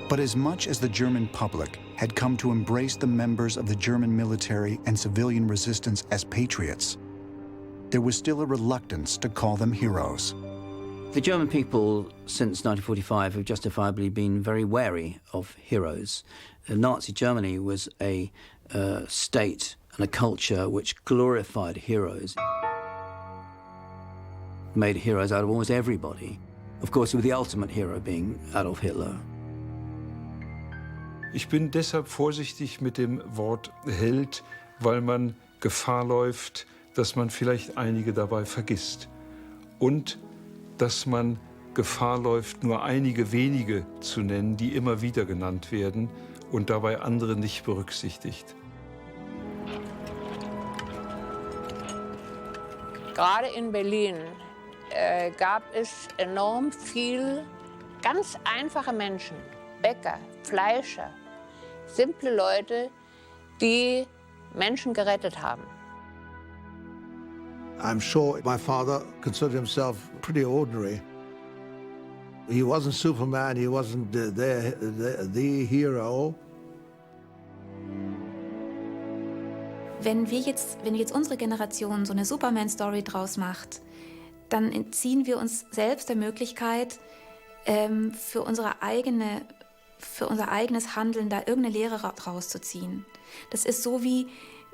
A: But as much as the German public had come to embrace the members of the German military and civilian resistance as patriots, there was still a reluctance to call them heroes.
K: The German people, since 1945, have justifiably been very wary of heroes. Nazi Germany was a state and a culture which glorified heroes, made heroes out of almost everybody. Of course, with the ultimate hero being Adolf Hitler.
R: Ich bin deshalb vorsichtig mit dem Wort Held, weil man Gefahr läuft, dass man vielleicht einige dabei vergisst. Und dass man Gefahr läuft, nur einige wenige zu nennen, die immer wieder genannt werden und dabei andere nicht berücksichtigt.
C: Gerade in Berlin gab es enorm viel ganz einfache Menschen, Bäcker, Fleischer, simple Leute, die Menschen gerettet haben.
S: I'm sure my father considered himself pretty ordinary. He wasn't Superman, he wasn't the hero.
F: Wenn jetzt unsere Generation so eine Superman-Story draus macht, dann entziehen wir uns selbst der Möglichkeit, für unser eigenes Handeln da irgendeine Lehre rauszuziehen. Das ist so wie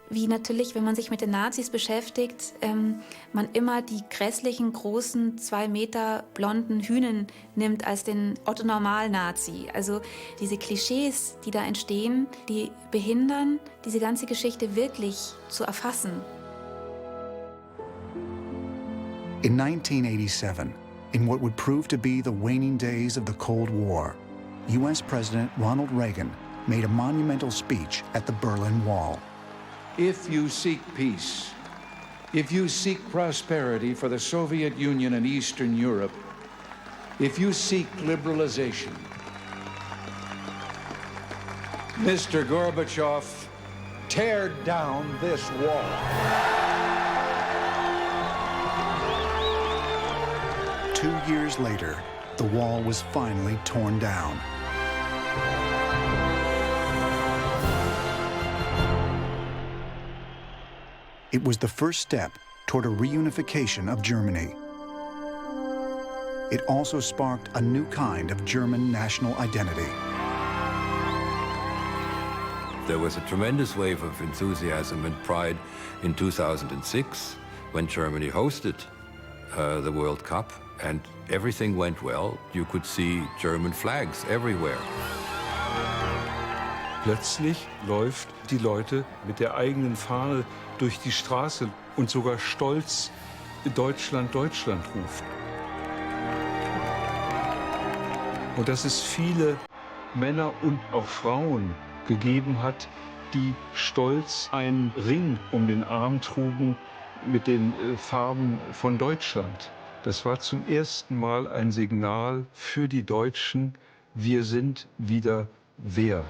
F: wie natürlich, wenn man sich mit den Nazis beschäftigt, man immer die grässlichen, großen, 2 Meter blonden Hühnen nimmt als den Otto-Normal-Nazi. Also diese Klischees, die da entstehen, die behindern, diese ganze Geschichte wirklich zu erfassen.
A: In 1987, in what would prove to be the waning days of the Cold War, U.S. President Ronald Reagan made a monumental speech at the Berlin Wall.
G: If you seek peace, if you seek prosperity for the Soviet Union and Eastern Europe, if you seek liberalization, Mr. Gorbachev, tear down this wall.
A: 2 years later, the wall was finally torn down. It was the first step toward a reunification of Germany. It also sparked a new kind of German national identity.
L: There was a tremendous wave of enthusiasm and pride in 2006 when Germany hosted the World Cup, and everything went well. You could see German flags everywhere.
R: Plötzlich läuft die Leute mit der eigenen Fahne durch die Straße und sogar stolz Deutschland, Deutschland ruft. Und dass es viele Männer und auch Frauen gegeben hat, die stolz einen Ring um den Arm trugen mit den Farben von Deutschland. Das war zum ersten Mal ein Signal für die Deutschen, wir sind wieder wer.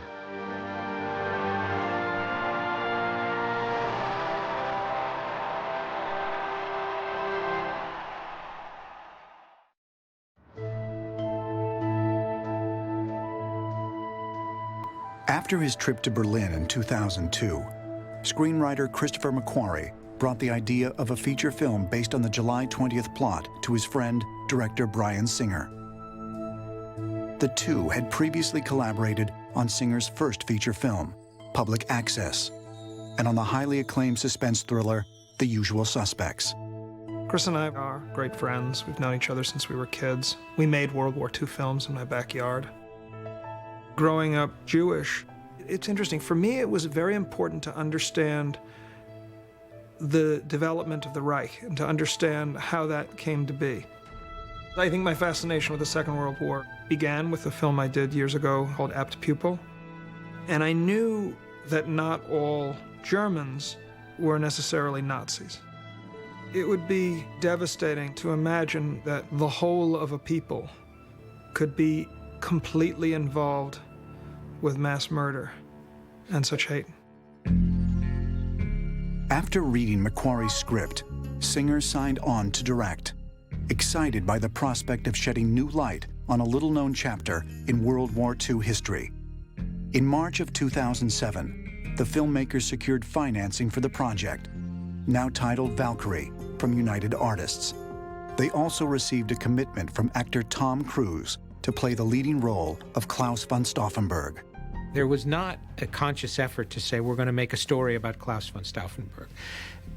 A: After his trip to Berlin in 2002, screenwriter Christopher McQuarrie brought the idea of a feature film based on the July 20th plot to his friend, director Bryan Singer. The two had previously collaborated on Singer's first feature film, Public Access, and on the highly acclaimed suspense thriller, The Usual Suspects.
N: Chris and I are great friends. We've known each other since we were kids. We made World War II films in my backyard. Growing up Jewish, it's interesting. For me, it was very important to understand the development of the Reich and to understand how that came to be. I think my fascination with the Second World War began with a film I did years ago called Apt Pupil. And I knew that not all Germans were necessarily Nazis. It would be devastating to imagine that the whole of a people could be completely involved with mass murder and such hate.
A: After reading McQuarrie's script, Singer signed on to direct, excited by the prospect of shedding new light on a little-known chapter in World War II history. In March of 2007, the filmmakers secured financing for the project, now titled Valkyrie, from United Artists. They also received a commitment from actor Tom Cruise to play the leading role of Klaus von Stauffenberg.
U: There was not a conscious effort to say we're going to make a story about Klaus von Stauffenberg.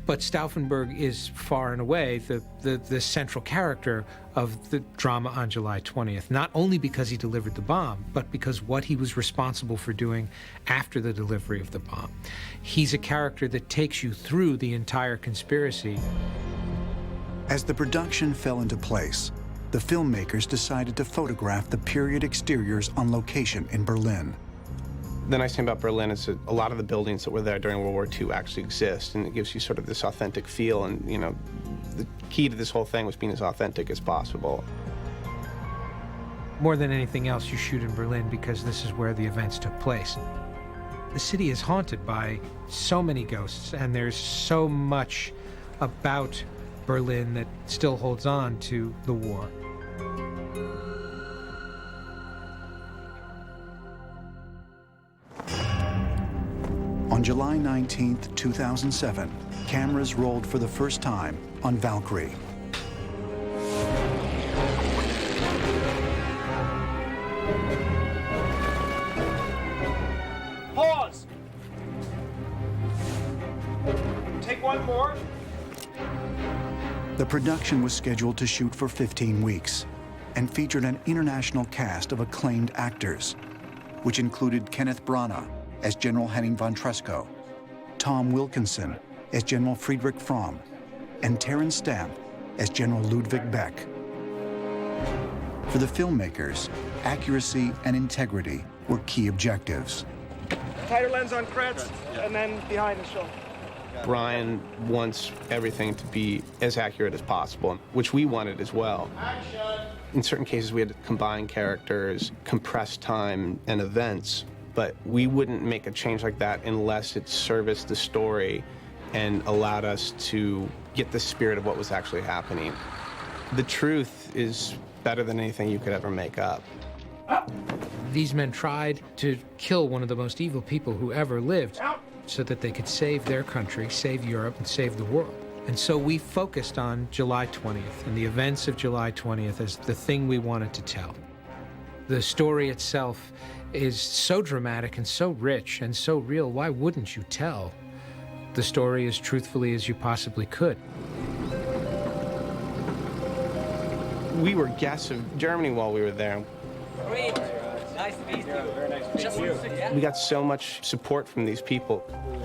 U: But Stauffenberg is far and away the central character of the drama on July 20th, not only because he delivered the bomb, but because what he was responsible for doing after the delivery of the bomb. He's a character that takes you through the entire conspiracy.
A: As the production fell into place, the filmmakers decided to photograph the period exteriors on location in Berlin.
V: The nice thing about Berlin is that a lot of the buildings that were there during World War II actually exist, and it gives you sort of this authentic feel, and, you know, the key to this whole thing was being as authentic as possible.
U: More than anything else, you shoot in Berlin because this is where the events took place. The city is haunted by so many ghosts, and there's so much about Berlin that still holds on to the war.
A: On July 19, 2007, cameras rolled for the first time on Valkyrie.
W: Pause!
A: The production was scheduled to shoot for 15 weeks and featured an international cast of acclaimed actors, which included Kenneth Branagh as General Henning von Tresckow, Tom Wilkinson as General Friedrich Fromm, and Terence Stamp as General Ludwig Beck. For the filmmakers, accuracy and integrity were key objectives.
D: Tighter lens on Kretz, and then behind the shoulder.
V: Brian wants everything to be as accurate as possible, which we wanted as well. In certain cases, we had to combine characters, compress time and events, but we wouldn't make a change like that unless it serviced the story and allowed us to get the spirit of what was actually happening. The truth is better than anything you could ever make up.
U: These men tried to kill one of the most evil people who ever lived so that they could save their country, save Europe, and save the world. And so we focused on July 20th and the events of July 20th as the thing we wanted to tell. The story itself is so dramatic and so rich and so real. Why wouldn't you tell the story as truthfully as you possibly could?
V: We were guests of Germany while we were there.
H: Great. Nice to meet you. Very nice to meet you.
V: We got so much support from these people.
D: One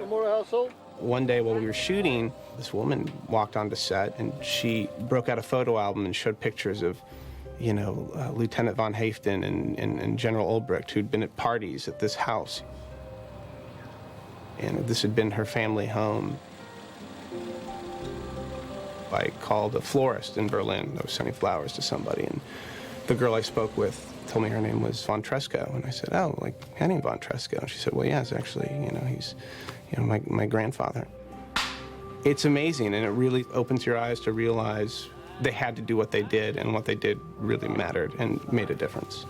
D: more household.
V: One day while we were shooting, this woman walked onto set and she broke out a photo album and showed pictures of, you know, Lieutenant von Haften and General Ulbricht, who'd been at parties at this house. And this had been her family home. I called a florist in Berlin. I was sending flowers to somebody, and the girl I spoke with told me her name was von Tresckow, and I said, "Oh, like Henning von Tresckow?" And she said, "Well, yeah, it's actually, you know, he's, you know, my grandfather." It's amazing, and it really opens your eyes to realize they had to do what they did, and what they did really mattered and made a difference.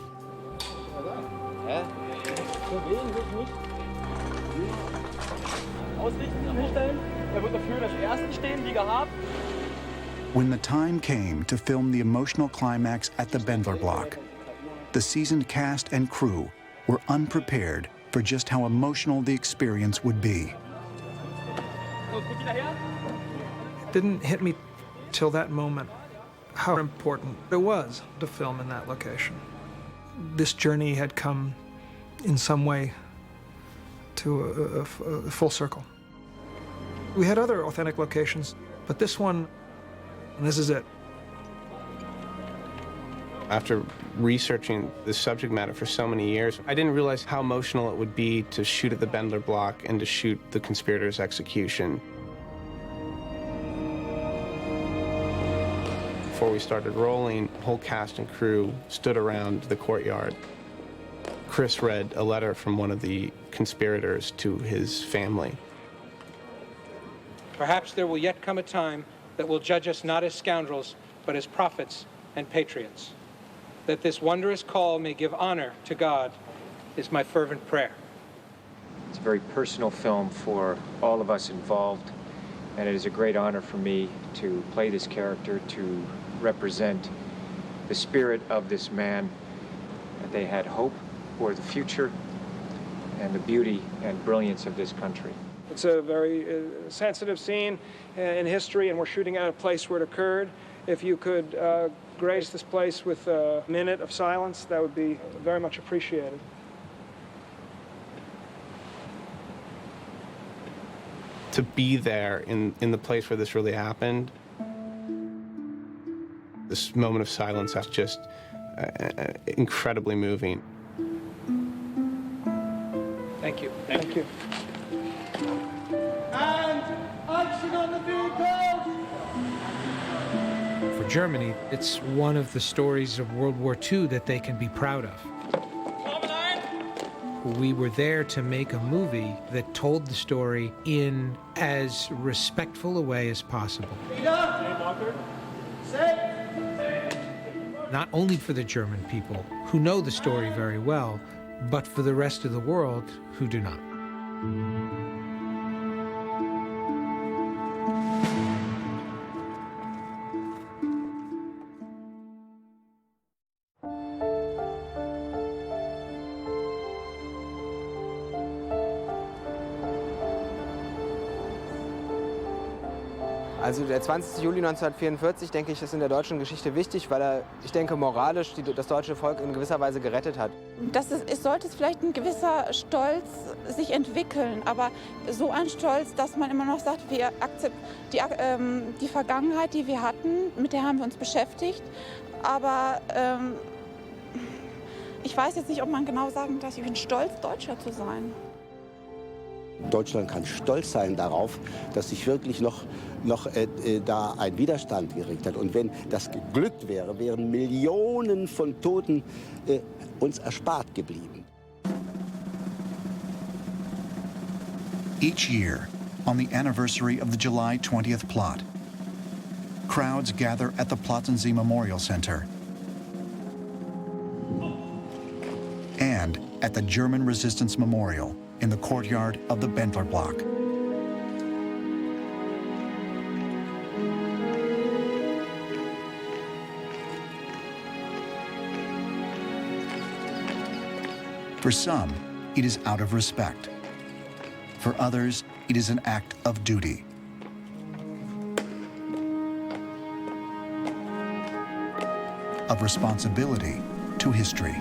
A: When the time came to film the emotional climax at the Bendler block, the seasoned cast and crew were unprepared for just how emotional the experience would be.
N: It didn't hit me till that moment how important it was to film in that location. This journey had come in some way to a full circle. We had other authentic locations, but this one, and this is it.
V: After researching this subject matter for so many years, I didn't realize how emotional it would be to shoot at the Bendler block and to shoot the conspirators' execution. Before we started rolling, the whole cast and crew stood around the courtyard. Chris read a letter from one of the conspirators to his family.
J: Perhaps there will yet come a time that will judge us not as scoundrels, but as prophets and patriots. That this wondrous call may give honor to God is my fervent prayer.
Q: It's a very personal film for all of us involved, and it is a great honor for me to play this character, to represent the spirit of this man. That they had hope for the future and the beauty and brilliance of this country.
D: It's a very sensitive scene in history, and we're shooting at a place where it occurred. If you could grace this place with a minute of silence, that would be very much appreciated.
V: To be there in the place where this really happened, this moment of silence is just incredibly moving.
D: Thank you. Thank you. And action on the vehicle!
U: For Germany, it's one of the stories of World War II that they can be proud of. We were there to make a movie that told the story in as respectful a way as possible. Not only for the German people, who know the story very well, but for the rest of the world who do not.
B: Also der 20. Juli 1944, denke ich, ist in der deutschen Geschichte wichtig, weil er, ich denke, moralisch das deutsche Volk in gewisser Weise gerettet hat.
I: Es sollte vielleicht ein gewisser Stolz sich entwickeln, aber so ein Stolz, dass man immer noch sagt, wir akzeptieren die Vergangenheit, die wir hatten, mit der haben wir uns beschäftigt, aber ich weiß jetzt nicht, ob man genau sagen darf, ich bin stolz, Deutscher zu sein.
P: Deutschland kann stolz sein darauf, dass sich wirklich noch da ein Widerstand geregt hat. Und wenn das geglückt wäre, wären Millionen von Toten uns erspart geblieben.
A: Each year, on the anniversary of the July 20th plot, crowds gather at the Platzensee Memorial Center and at the German Resistance Memorial in the courtyard of the Bentler Block. For some, it is out of respect. For others, it is an act of duty. Of responsibility to history.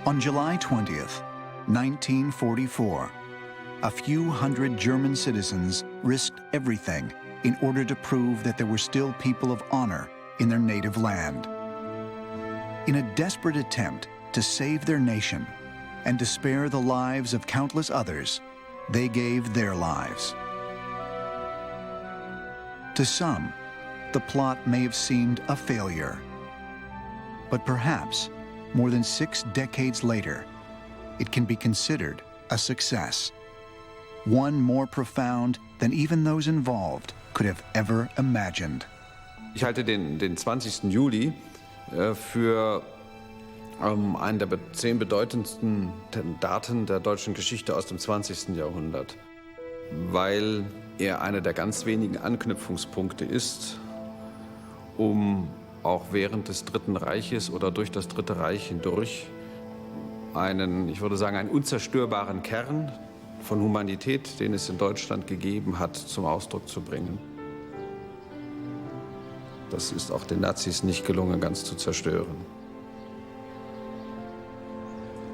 A: On July 20th, 1944, a few hundred German citizens risked everything in order to prove that there were still people of honor in their native land. In a desperate attempt to save their nation and to spare the lives of countless others, they gave their lives. To some, the plot may have seemed a failure, but perhaps more than 6 decades later, it can be considered a success. One more profound than even those involved could have ever imagined.
T: Ich halte den 20. Juli für einen der 10 bedeutendsten Daten der deutschen Geschichte aus dem 20. Jahrhundert, weil er einer der ganz wenigen Anknüpfungspunkte ist, um auch während des Dritten Reiches oder durch das Dritte Reich hindurch einen, ich würde sagen, einen unzerstörbaren Kern von Humanität, den es in Deutschland gegeben hat, zum Ausdruck zu bringen. Das ist auch den Nazis nicht gelungen, ganz zu zerstören.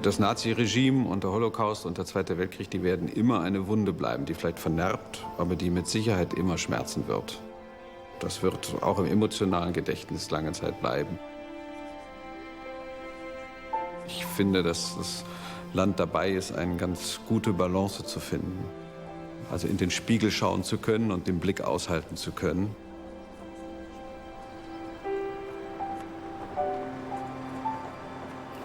T: Das Naziregime und der Holocaust und der Zweite Weltkrieg, die werden immer eine Wunde bleiben, die vielleicht vernarbt, aber die mit Sicherheit immer schmerzen wird. Das wird auch im emotionalen Gedächtnis lange Zeit bleiben. Ich finde, dass das Land dabei ist, eine ganz gute Balance zu finden. Also in den Spiegel schauen zu können und den Blick aushalten zu können.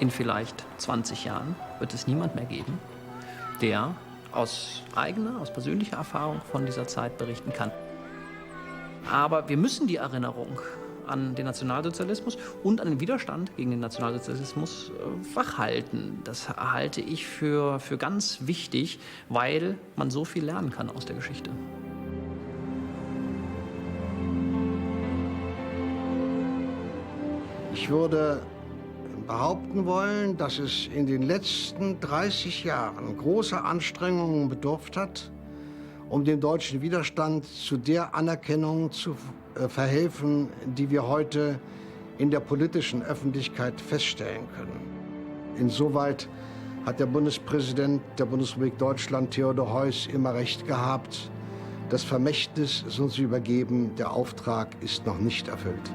W: In vielleicht 20 Jahren wird es niemand mehr geben, der aus persönlicher Erfahrung von dieser Zeit berichten kann. Aber wir müssen die Erinnerung an den Nationalsozialismus und an den Widerstand gegen den Nationalsozialismus wachhalten. Das halte ich für ganz wichtig, weil man so viel lernen kann aus der Geschichte.
Z: Ich würde behaupten wollen, dass es in den letzten 30 Jahren großer Anstrengungen bedurft hat, um dem deutschen Widerstand zu der Anerkennung zu verhelfen, die wir heute
S: in der politischen Öffentlichkeit feststellen können. Insoweit hat der Bundespräsident der Bundesrepublik Deutschland, Theodor Heuss, immer recht gehabt. Das Vermächtnis ist uns übergeben, der Auftrag ist noch nicht erfüllt.